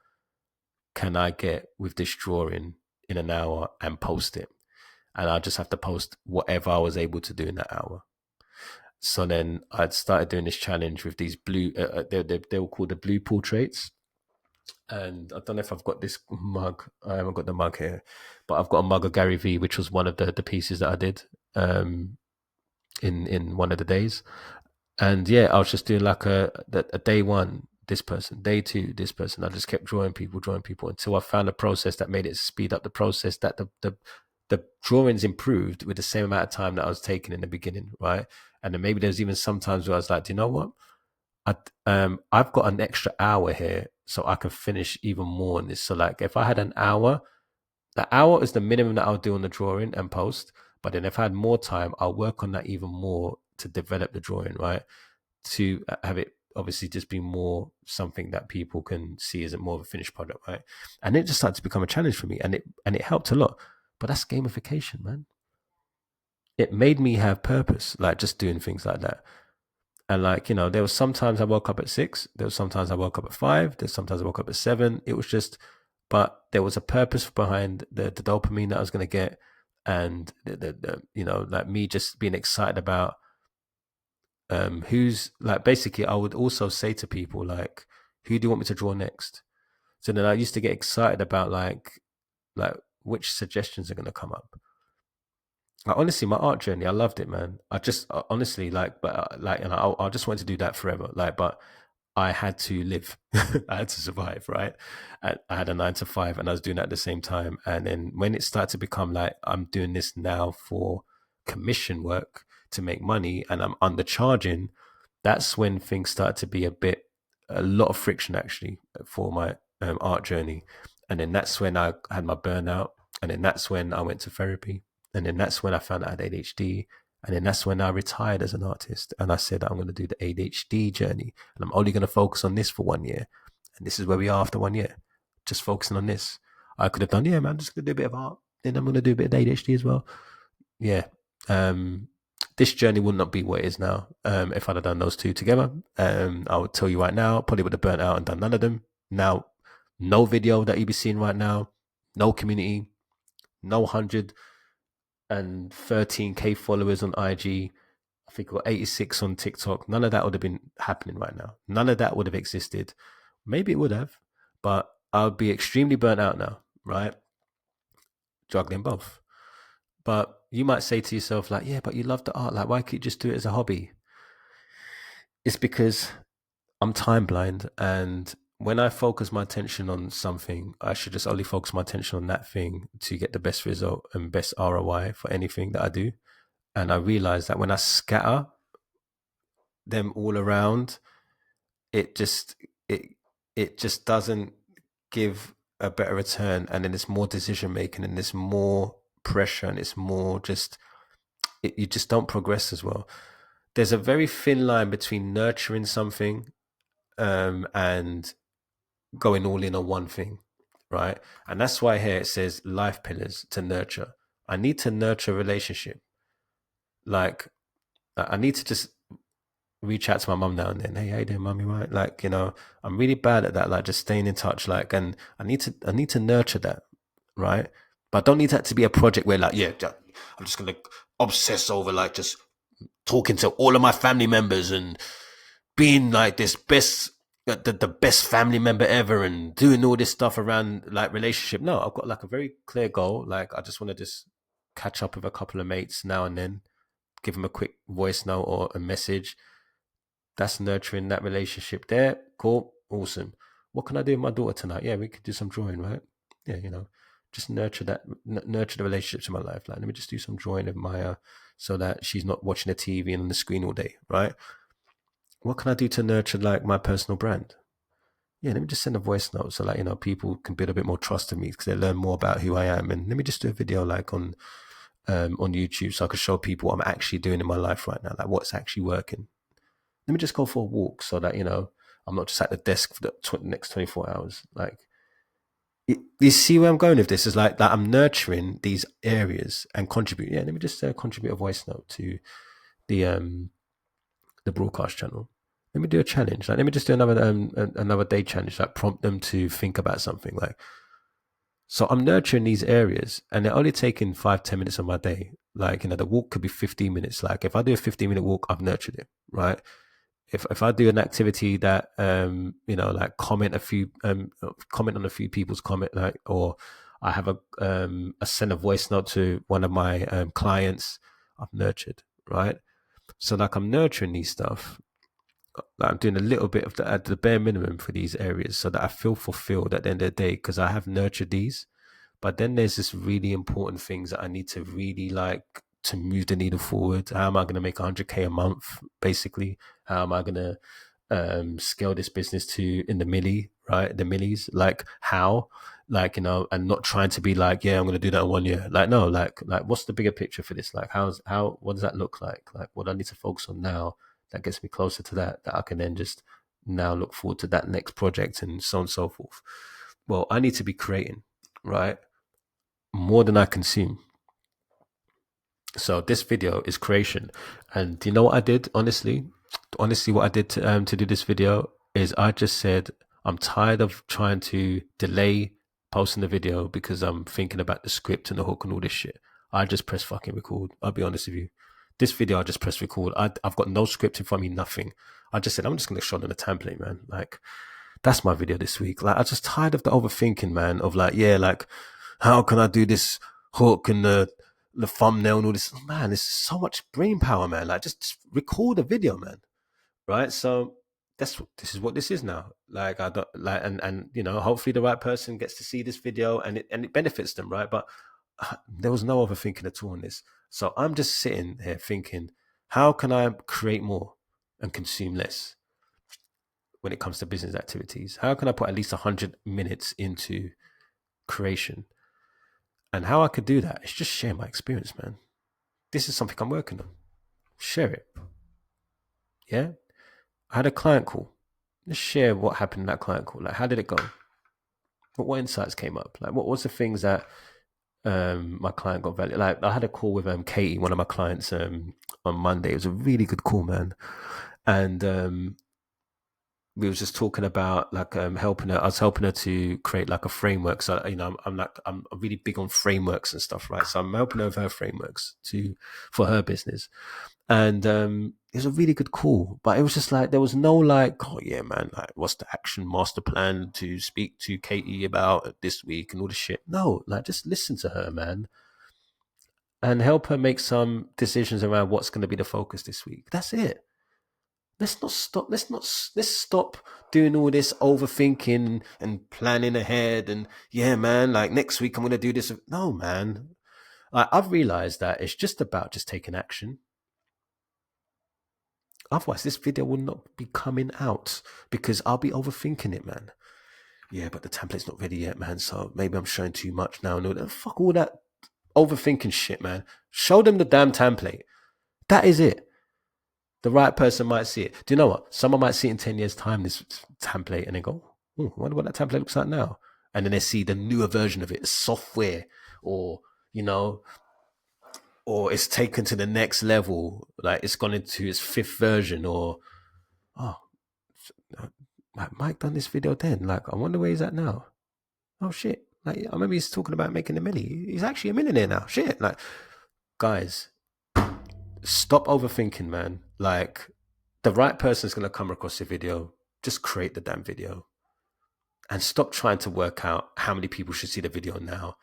Speaker 1: can I get with this drawing in an hour and post it? And I just have to post whatever I was able to do in that hour. So then I'd started doing this challenge with these blue, they were called the blue portraits. And I don't know if I've got this mug. I haven't got the mug here, but I've got a mug of Gary V, which was one of the pieces that I did in one of the days. And yeah, I was just doing like a day one, this person, day two, this person. I just kept drawing people until I found a process that made it speed up the process, that the drawings improved with the same amount of time that I was taking in the beginning, right? And then maybe there's even sometimes where I was like, do you know what? I've got an extra hour here, so I can finish even more on this. So like, if I had an hour, the hour is the minimum that I'll do on the drawing and post. But then if I had more time, I'll work on that even more to develop the drawing, right? To have it obviously just be more something that people can see as a more of a finished product, right? And it just started to become a challenge for me, and it helped a lot. But that's gamification, man. It made me have purpose, like just doing things like that. And like, there was sometimes I woke up at 6, there was sometimes I woke up at 5, there's sometimes I woke up at 7. It was just, but there was a purpose behind the dopamine that I was going to get. And like me just being excited about who's like, basically I would also say to people like, who do you want me to draw next? So then I used to get excited about like which suggestions are going to come up. Like, honestly, my art journey, I loved it, man. I just honestly like, but like, and I just wanted to do that forever. Like, but I had to live, I had to survive, right? I had a 9 to 5, and I was doing that at the same time. And then when it started to become like, I'm doing this now for commission work to make money, and I'm undercharging, that's when things started to be a lot of friction actually for my art journey. And then that's when I had my burnout, and then that's when I went to therapy, and then that's when I found out I had ADHD. And then that's when I retired as an artist. And I said, I'm going to do the ADHD journey. And I'm only going to focus on this for 1 year. And this is where we are after 1 year. Just focusing on this. I could have done, yeah, man, I'm just going to do a bit of art. Then I'm going to do a bit of ADHD as well. Yeah. This journey would not be what it is now. If I'd have done those two together, I would tell you right now, probably would have burnt out and done none of them. Now, no video that you'll be seeing right now, no community, no 113K followers on IG. I think we're 86 on TikTok. None of that would have been happening right now. None of that would have existed. Maybe it would have, but I would be extremely burnt out now, right? Juggling both. But you might say to yourself, like, yeah, but you love the art. Like, why can't you just do it as a hobby? It's because I'm time blind. And when I focus my attention on something, I should just only focus my attention on that thing to get the best result and best ROI for anything that I do. And I realize that when I scatter them all around, it just it it just doesn't give a better return, and then it's more decision making, and there's more pressure, and it's more just you just don't progress as well. There's a very thin line between nurturing something and going all in on one thing, right? And that's why here it says life pillars to nurture. I need to nurture a relationship. Like, I need to just reach out to my mum now and then. Hey, how you doing, mummy? Right? Like, I'm really bad at that. Like, just staying in touch. Like, and I need to nurture that, right? But I don't need that to be a project where, like, yeah, I'm just gonna obsess over like just talking to all of my family members and being like this best, the best family member ever, and doing all this stuff around like relationship. No, I've got like a very clear goal. Like, I just want to just catch up with a couple of mates now and then, give them a quick voice note or a message. That's nurturing that relationship there. Cool. Awesome. What can I do with my daughter tonight? Yeah, we could do some drawing, right? Yeah, just nurture that, nurture the relationships in my life. Like, let me just do some drawing of Maya so that she's not watching the TV and on the screen all day, right? What can I do to nurture like my personal brand? Yeah, let me just send a voice note so like, people can build a bit more trust in me because they learn more about who I am. And let me just do a video like on YouTube so I can show people what I'm actually doing in my life right now, like what's actually working. Let me just go for a walk so that, I'm not just at the desk for the next 24 hours. Like, You see where I'm going with this? Is like that I'm nurturing these areas and contribute. Yeah, let me just contribute a voice note to the um the broadcast channel. Let me do a challenge. Like, let me just do another day challenge. Like, prompt them to think about something. Like, so I'm nurturing these areas, and they're only taking 5-10 minutes of my day. Like, the walk could be 15 minutes. Like, if I do a 15-minute walk, I've nurtured it, right? If I do an activity that like comment on a few people's comment, like, or I have a send a voice note to one of my clients, I've nurtured, right? So like I'm nurturing these stuff, like I'm doing a little bit of the bare minimum for these areas so that I feel fulfilled at the end of the day because I have nurtured these. But then there's this really important things that I need to really like to move the needle forward. How am I going to make 100K a month, basically? How am I going to scale this business to in the milli, right? The millies, like how, like, and not trying to be like, yeah, I'm going to do that in 1 year. Like, no, like what's the bigger picture for this? Like, what does that look like? Like, what do I need to focus on now that gets me closer to that I can then just now look forward to that next project and so on and so forth. Well, I need to be creating, right? More than I consume. So this video is creation. And do you know what I did? Honestly, what I did to do this video is I just said, I'm tired of trying to delay posting the video because I'm thinking about the script and the hook and all this shit. I just press fucking record. I'll be honest with you. This video, I just press record. I've got no script in front of me, nothing. I just said, I'm just going to show them the template, man. Like, that's my video this week. Like, I'm just tired of the overthinking, man, of like, yeah, like, how can I do this hook and the thumbnail and all this? Man, this is so much brain power, man. Like, just record a video, man. Right? So this is what this is now. Like, I don't like, and hopefully the right person gets to see this video and it benefits them, right? But there was no overthinking at all on this. So I'm just sitting here thinking, how can I create more and consume less when it comes to business activities? How can I put at least 100 minutes into creation? And how I could do that is just share my experience, man. This is something I'm working on. Share it. Yeah? I had a client call. Let's share what happened in that client call. Like, how did it go? What insights came up? Like, what was the things that my client got value? Like, I had a call with Katie, one of my clients, on Monday. It was a really good call, man. And we was just talking about like helping her. I was helping her to create like a framework. So I'm really big on frameworks and stuff, right? So I'm helping her with her frameworks for her business. And it was a really good call, but it was just like there was no like, oh yeah, man, like what's the action master plan to speak to Katie about this week and all this shit. No, like just listen to her, man, and help her make some decisions around what's going to be the focus this week. That's it. Let's stop doing all this overthinking and planning ahead and yeah, man, like next week I'm gonna do this. No, man. I've realized that it's just about just taking action. Otherwise, this video will not be coming out because I'll be overthinking it, man. Yeah, but the template's not ready yet, man. So maybe I'm showing too much now. No, fuck all that overthinking shit, man. Show them the damn template. That is it. The right person might see it. Do you know what? Someone might see it in 10 years' time, this template, and they go, I wonder what that template looks like now. And then they see the newer version of it, software, or, or it's taken to the next level, like it's gone into its 5th version, or, oh, like Mike done this video then. Like, I wonder where he's at now. Oh, shit. Like, I remember he's talking about making a milli. He's actually a millionaire now. Shit. Like, guys, stop overthinking, man. Like, the right person's going to come across your video. Just create the damn video. And stop trying to work out how many people should see the video now.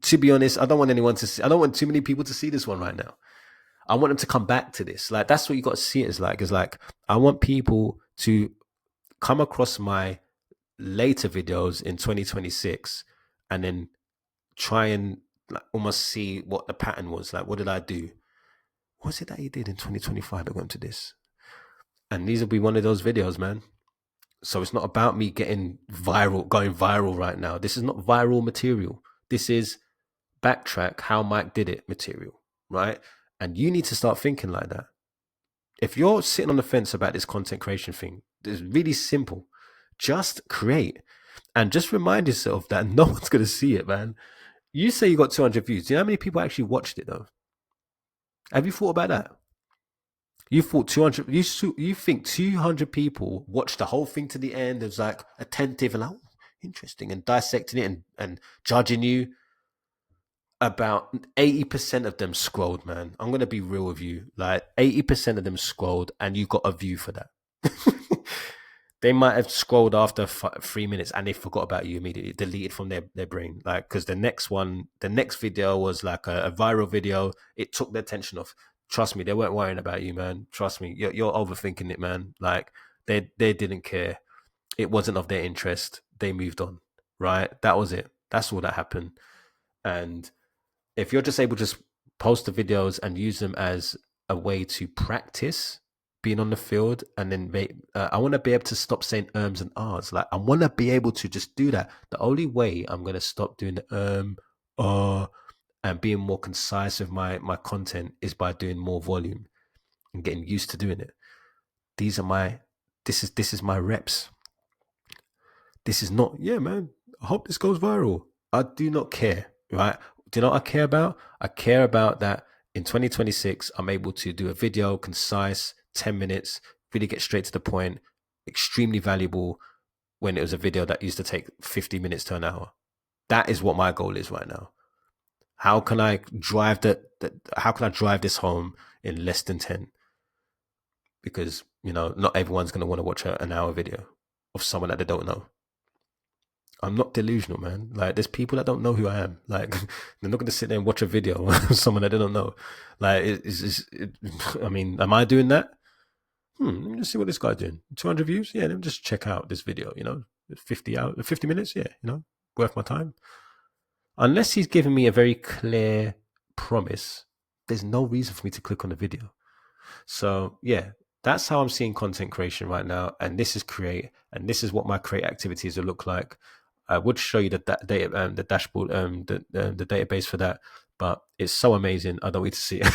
Speaker 1: To be honest, I don't want too many people to see this one right now. I want them to come back to this. Like, that's what you got to see it as like. It's like, I want people to come across my later videos in 2026 and then try and like almost see what the pattern was. Like, what did I do? What was it that he did in 2025 that went to this? And these will be one of those videos, man. So it's not about me going viral right now. This is not viral material. This is backtrack how Mike did it material, right? And you need to start thinking like that. If you're sitting on the fence about this content creation thing, it's really simple. Just create. And just remind yourself that no one's going to see it, man. You say you got 200 views. Do you know how many people actually watched it, though? Have you thought about that? You thought 200, you think 200 people watched the whole thing to the end. It was like attentive and like, oh, interesting, and dissecting it and judging you. About 80% of them scrolled, man. I'm going to be real with you. Like 80% of them scrolled, and you got a view for that. They might have scrolled after 3 minutes and they forgot about you immediately, deleted from their brain. Like, because the next video was like a viral video. It took their attention off. Trust me, they weren't worrying about you, man. Trust me, you're overthinking it, man. Like, they didn't care. It wasn't of their interest. They moved on, right? That was it. That's all that happened. And if you're just able to just post the videos and use them as a way to practice being on the field, and then I want to be able to stop saying ums and ahs. Like, I want to be able to just do that. The only way I'm going to stop doing the and being more concise with my content is by doing more volume and getting used to doing it. This is my reps. This is not, yeah, man, I hope this goes viral. I do not care, right? Do you know what I care about? I care about that in 2026, I'm able to do a video, concise, 10 minutes, really get straight to the point, extremely valuable, when it was a video that used to take 50 minutes to an hour. That is what my goal is right now. How can I drive how can I drive this home in less than 10? Because, not everyone's going to want to watch an hour video of someone that they don't know. I'm not delusional, man. Like, there's people that don't know who I am. Like, they're not going to sit there and watch a video of someone that they don't know. Like, I mean, am I doing that? Let me just see what this guy's doing. 200 views? Yeah, let me just check out this video, 50 minutes? Yeah, worth my time. Unless he's giving me a very clear promise, there's no reason for me to click on the video. So, yeah, that's how I'm seeing content creation right now. And this is Create. And this is what my Create activities will look like. I would show you the data, the dashboard, the database for that, but it's so amazing. I don't need to see it.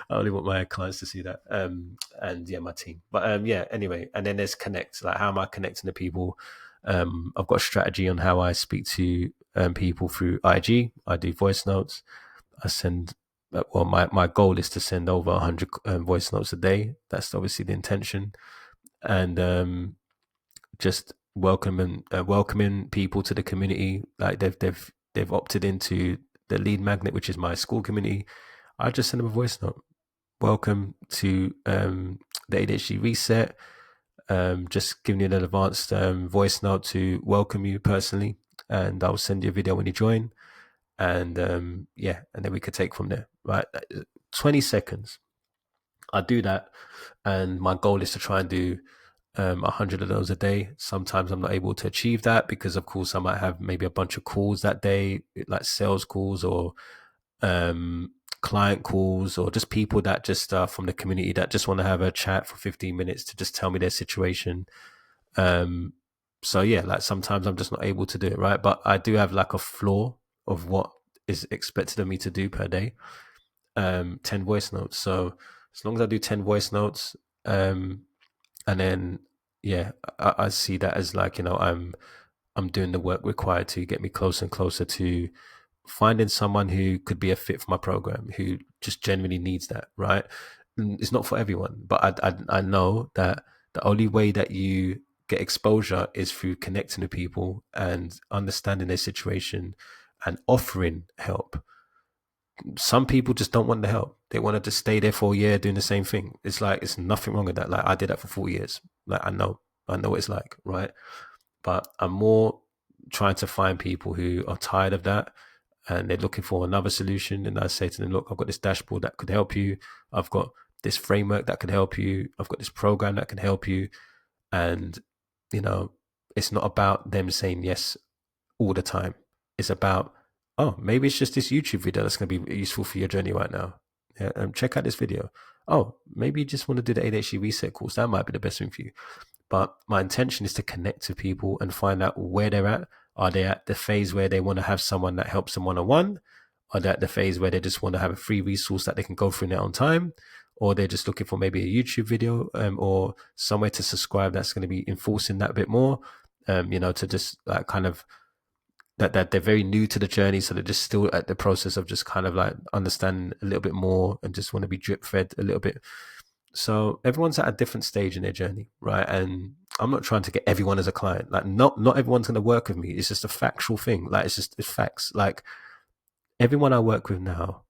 Speaker 1: I only want my clients to see that, and yeah, my team. But yeah, anyway, and then there's Connect. Like, how am I connecting to people? I've got a strategy on how I speak to people through IG. I do voice notes. I send. Well, my goal is to send over 100 voice notes a day. That's obviously the intention, and just welcoming people to the community. Like, they've opted into the lead magnet, which is my school community. I just send them a voice note. Welcome to the ADHD reset. Just giving you an advanced voice note to welcome you personally, and I'll send you a video when you join. And yeah, and then we could take from there. Right, 20 seconds. I do that, and my goal is to try and do 100 of those a day. Sometimes I'm not able to achieve that because, of course, I might have maybe a bunch of calls that day, like sales calls or client calls, or just people that just from the community that just want to have a chat for 15 minutes to just tell me their situation. So yeah, like, sometimes I'm just not able to do it, right? But I do have like a floor of what is expected of me to do per day. 10 voice notes. So as long as I do 10 voice notes, and then yeah, I see that as like, I'm doing the work required to get me closer and closer to finding someone who could be a fit for my program, who just genuinely needs that, right? It's not for everyone, but I know that the only way that you get exposure is through connecting to people and understanding their situation and offering help. Some people just don't want the help. They want to just stay there for a year doing the same thing. It's like, it's nothing wrong with that. Like, I did that for 4 years. Like, I know what it's like, right? But I'm more trying to find people who are tired of that and they're looking for another solution. And I say to them, look, I've got this dashboard that could help you. I've got this framework that could help you. I've got this program that can help you. And, it's not about them saying yes all the time. It's about, oh, maybe it's just this YouTube video that's going to be useful for your journey right now. Yeah, check out this video. Oh, maybe you just want to do the ADHD reset course. That might be the best thing for you. But my intention is to connect to people and find out where they're at. Are they at the phase where they want to have someone that helps them one-on-one? Are they at the phase where they just want to have a free resource that they can go through in their own time? Or they're just looking for maybe a YouTube video or somewhere to subscribe that's going to be enforcing that a bit more? to just like kind of that they're very new to the journey, so they're just still at the process of just kind of like understanding a little bit more and just want to be drip fed a little bit. So everyone's at a different stage in their journey, right? And I'm not trying to get everyone as a client. Like not everyone's going to work with me. It's just a factual thing. Like it's facts. Like everyone I work with now,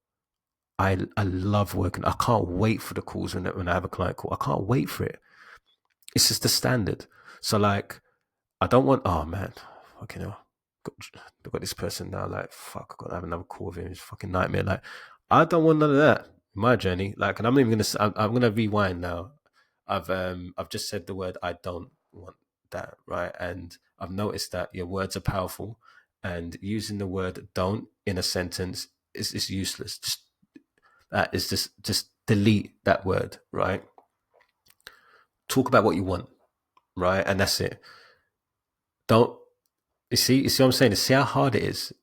Speaker 1: I love working. I can't wait for the calls when I have a client call. I can't wait for it. It's just the standard. So like I don't want. Oh man, fucking hell. Got this person now. Like fuck, I got to have another call with him. It's a fucking nightmare. Like I don't want none of that in my journey. Like, and I'm not even gonna. I'm gonna rewind now. I've just said the word I don't want that, right? And I've noticed that your words are powerful, and using the word don't in a sentence is useless. Just that is just delete that word, right? Talk about what you want, right? And that's it. Don't you see what I'm saying? See how hard it is.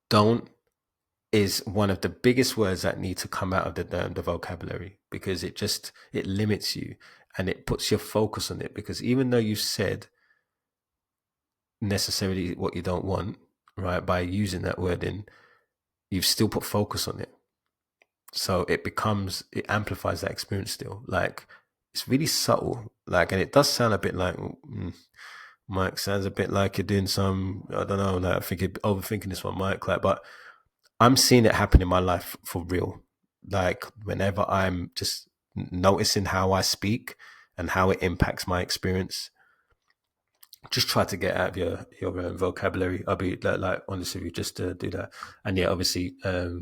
Speaker 1: Don't is one of the biggest words that need to come out of the vocabulary, because it limits you and it puts your focus on it. Because even though you've said necessarily what you don't want, right, by using that word in, you've still put focus on it. So it amplifies that experience still. Like it's really subtle. Like, and it does sound a bit like, Mike, sounds a bit like you're doing some, I don't know, like I think you're overthinking this one, Mike. Like, but I'm seeing it happen in my life for real. Like whenever I'm just noticing how I speak and how it impacts my experience, just try to get out of your vocabulary. I'll be like honest with you, just to do that. And yeah, obviously,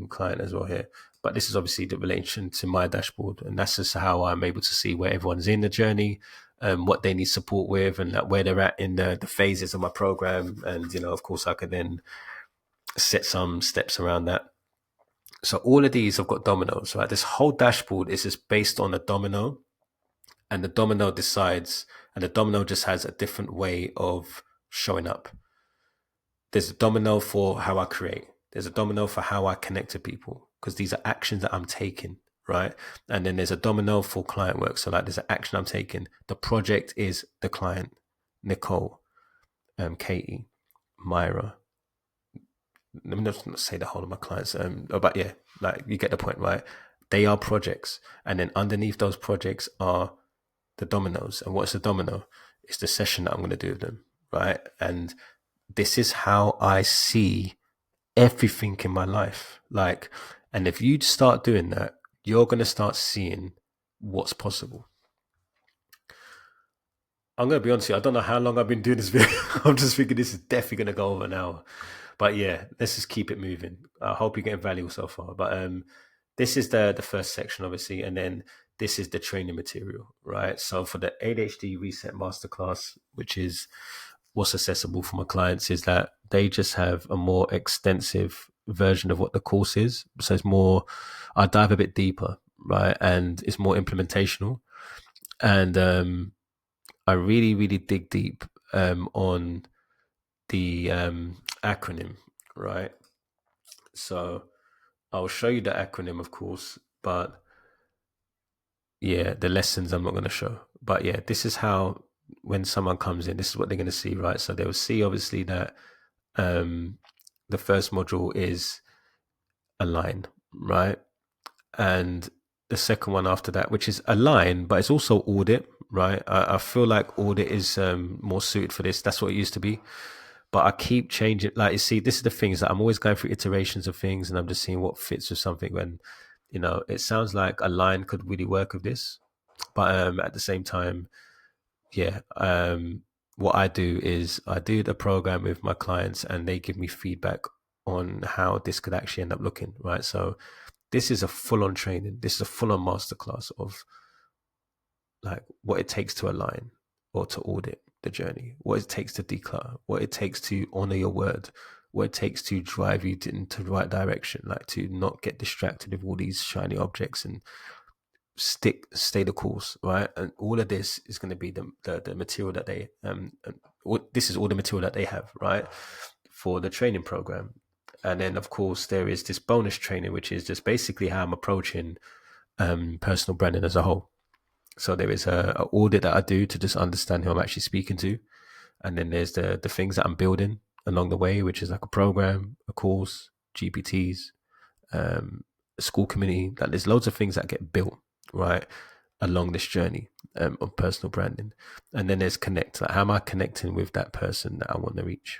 Speaker 1: client as well here. But this is obviously the relation to my dashboard, and that's just how I'm able to see where everyone's in the journey, what they need support with, and where they're at in the phases of my program. And of course, I can then set some steps around that. So all of these have got dominoes, right? This whole dashboard is just based on a domino, and the domino decides, and the domino just has a different way of showing up. There's a domino for how I create. There's a domino for how I connect to people, because these are actions that I'm taking, right? And then there's a domino for client work. So like there's an action I'm taking. The project is the client, Nicole, Katie, Myra. Let me not say the whole of my clients, but yeah, like you get the point, right? They are projects, and then underneath those projects are the dominoes. And what's the domino? It's the session that I'm going to do with them, right? And this is how I see everything in my life. Like, and if you start doing that, you're going to start seeing what's possible. I'm going to be honest with you, I don't know how long I've been doing this video. I'm just thinking this is definitely going to go over an hour. But yeah, let's just keep it moving. I hope you're getting value so far. But this is the first section, obviously, and then this is the training material, right? So for the ADHD Reset Masterclass, which is what's accessible for my clients, is that they just have a more extensive version of what the course is. So it's more, I dive a bit deeper, right? And it's more implementational. And I really, really dig deep on the acronym, right? So I'll show you the acronym, of course, but yeah, the lessons I'm not going to show. But yeah, this is how, when someone comes in, this is what they're going to see, right? So they'll see obviously that the first module is align, right? And the second one after that, which is align, but it's also audit, right? I feel like audit is more suited for this. That's what it used to be. But I keep changing. Like, you see, this is the thing, is that I'm always going through iterations of things, and I'm just seeing what fits with something. When, it sounds like align could really work with this. But at the same time, yeah, what I do is I do the program with my clients, and they give me feedback on how this could actually end up looking, right? So this is a full-on training. This is a full-on masterclass of like what it takes to align or to audit the journey, what it takes to declutter, what it takes to honor your word, what it takes to drive you into the right direction, like to not get distracted with all these shiny objects and stay the course, right? And all of this is going to be the material that they this is all the material that they have, right, for the training program. And then of course there is this bonus training, which is just basically how I'm approaching personal branding as a whole. So there is a audit that I do to just understand who I'm actually speaking to. and then there's the things that I'm building along the way, which is like a program, a course, GPTs, a school community. Like there's loads of things that get built, right, along this journey of personal branding. And then there's connect. Like how am I connecting with that person that I want to reach?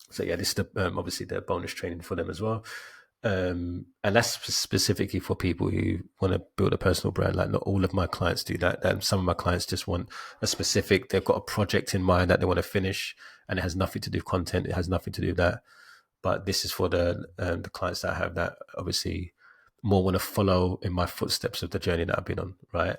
Speaker 1: So yeah, this is the obviously the bonus training for them as well. And that's specifically for people who want to build a personal brand. Like not all of my clients do that. Some of my clients just want a specific, they've got a project in mind that they want to finish, and it has nothing to do with content. It has nothing to do with that. But this is for the clients that have that obviously more want to follow in my footsteps of the journey that I've been on, right?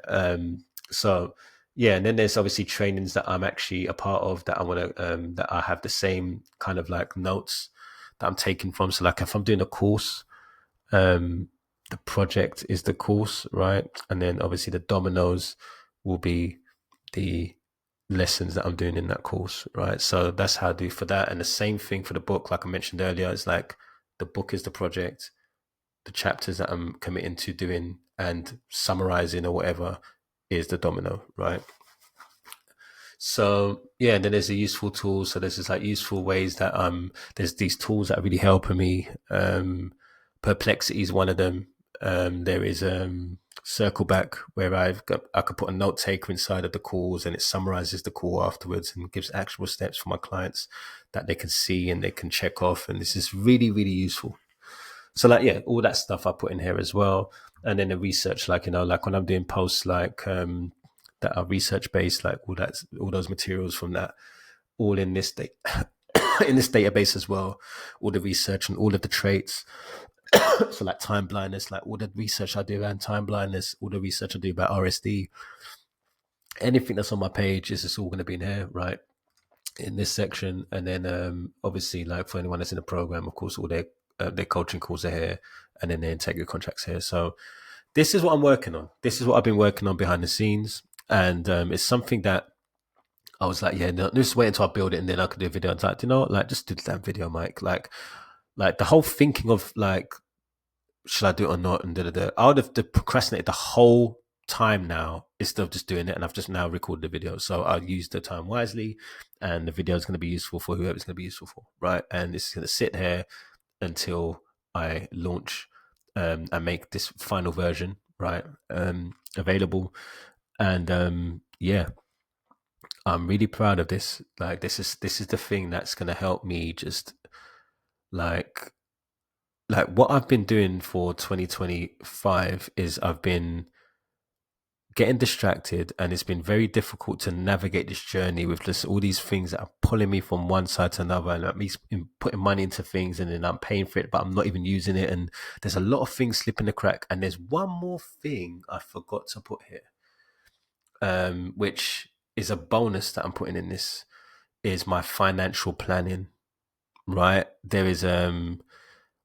Speaker 1: So yeah, and then there's obviously trainings that I'm actually a part of that I want to that I have the same kind of like notes that I'm taking from. So like if I'm doing a course, the project is the course, right? And then obviously the dominoes will be the lessons that I'm doing in that course, right? So that's how I do for that. And the same thing for the book, like I mentioned earlier, it's like the book is the project, the chapters that I'm committing to doing and summarizing or whatever is the domino, right? So yeah, and then there's the useful tools. So there's just like useful ways that there's these tools that are really helping me. Perplexity is one of them. There is circle back where I could put a note taker inside of the calls and it summarizes the call afterwards and gives actual steps for my clients that they can see and they can check off. And this is really, really useful. So like, yeah, all that stuff I put in here as well. And then the research, like, like when I'm doing posts like that are research based, like all those materials from that, all in this in this database as well, all the research and all of the traits. So like time blindness, like all the research I do around time blindness, all the research I do about RSD, anything that's on my page is just all going to be in here, right? In this section. And then obviously like for anyone that's in the program, of course, all their coaching calls are here, and then their integrity contracts here. So this is what I'm working on. This is what I've been working on behind the scenes. And it's something that I was like, yeah, no, just wait until I build it and then I could do a video. I was like, like just do that video, Mike. Like the whole thinking of like, should I do it or not? And I would have procrastinated the whole time now instead of just doing it. And I've just now recorded the video. So I'll use the time wisely and the video is going to be useful for whoever it's going to be useful for, right? And it's going to sit here until I launch and make this final version, right, available. And yeah, I'm really proud of this. Like this is the thing that's going to help me just like what I've been doing for 2025 is I've been getting distracted, and it's been very difficult to navigate this journey with just all these things that are pulling me from one side to another, and me putting money into things and then I'm paying for it but I'm not even using it, and there's a lot of things slipping the crack. And there's one more thing I forgot to put here, which is a bonus that I'm putting in this, is my financial planning, right? There is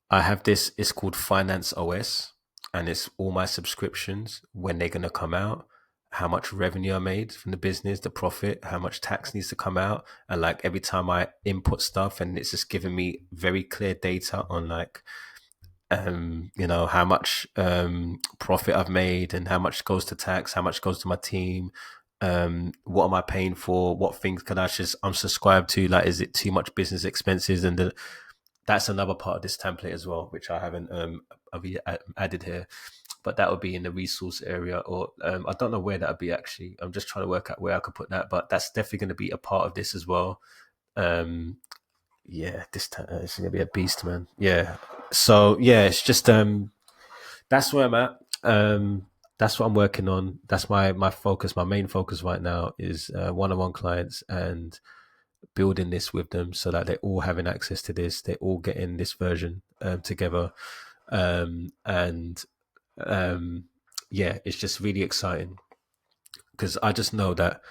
Speaker 1: I have this, it's called Finance OS, and it's all my subscriptions, when they're going to come out, how much revenue I made from the business, the profit, how much tax needs to come out. And like every time I input stuff, and it's just giving me very clear data on like, how much profit I've made and how much goes to tax, how much goes to my team. What am I paying for? What things can I just unsubscribe to? Like, is it too much business expenses? And that's another part of this template as well, which I haven't added here, but that would be in the resource area, or I don't know where that would be actually. I'm just trying to work out where I could put that, but that's definitely going to be a part of this as well. Yeah, this it's going to be a beast, man. Yeah. So yeah, it's just that's where I'm at. That's what I'm working on. That's my focus. My main focus right now is one-on-one clients and building this with them so that they're all having access to this. They're all getting this version together. And yeah, it's just really exciting because I just know that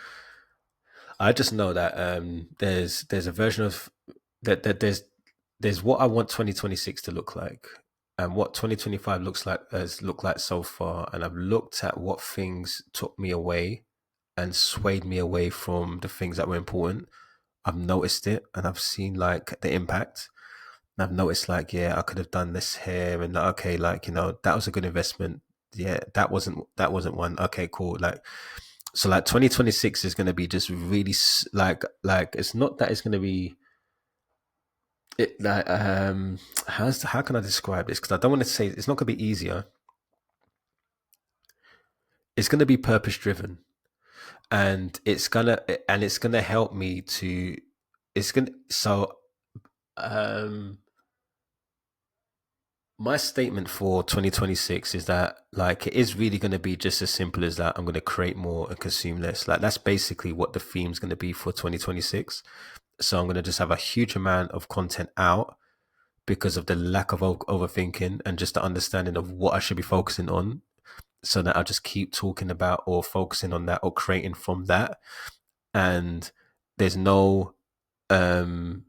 Speaker 1: there's a version of that there's what I want 2026 to look like, and what 2025 has looked like so far. And I've looked at what things took me away and swayed me away from the things that were important. I've noticed it and I've seen like the impact. And I've noticed like, yeah, I could have done this here, and okay, like, that was a good investment. Yeah, that wasn't one. Okay, cool. Like, So like 2026 is going to be just really like it's not that it's going to be it like how can I describe this? Because I don't want to say it's not going to be easier. It's going to be purpose driven, and it's gonna help me to. It's gonna so um my statement for 2026 is that like it is really going to be just as simple as that. I'm going to create more and consume less. Like that's basically what the theme's going to be for 2026. So I'm going to just have a huge amount of content out because of the lack of overthinking and just the understanding of what I should be focusing on, so that I'll just keep talking about or focusing on that or creating from that. And there's no um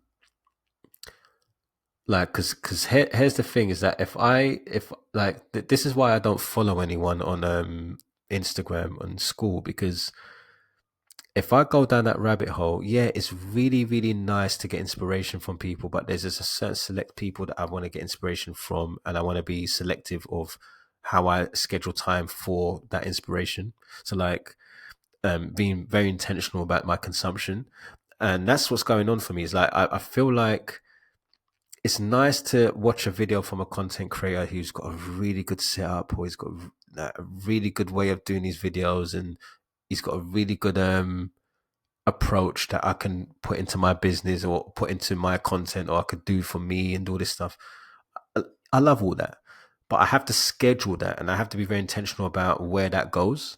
Speaker 1: like because here's the thing is that if like this is why I don't follow anyone on Instagram and school, because if I go down that rabbit hole, yeah, it's really, really nice to get inspiration from people, but there's just a certain select people that I want to get inspiration from, and I want to be selective of how I schedule time for that inspiration. So, like, being very intentional about my consumption, and that's what's going on for me. Is like I feel like it's nice to watch a video from a content creator who's got a really good setup, or he's got a really good way of doing these videos, and he's got a really good approach that I can put into my business or put into my content, or I could do for me and all this stuff. I, I love all that, but I have to schedule that, and I have to be very intentional about where that goes,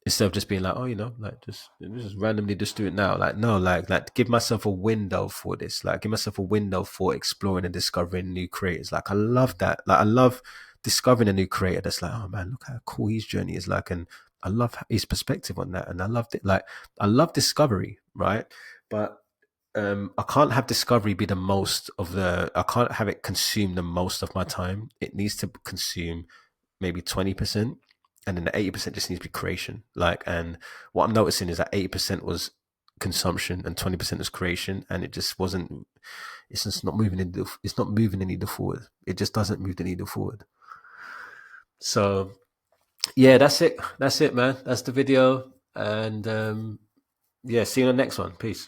Speaker 1: instead of just being like, oh, like just randomly just do it now. Like no, like give myself a window for this. Like give myself a window for exploring and discovering new creators. Like I love that. Like I love discovering a new creator that's like, oh man, look how cool his journey is like, and I love his perspective on that, and I loved it. Like I love discovery, right? But I can't have discovery be the most of the. I can't have it consume the most of my time. It needs to consume maybe 20%, and then the 80% just needs to be creation. Like, and what I'm noticing is that 80% was consumption and 20% was creation, and it just wasn't. It's just not moving it's not moving the needle forward. It just doesn't move the needle forward. So yeah, that's it. That's it, man. That's the video, and yeah, see you on the next one. Peace.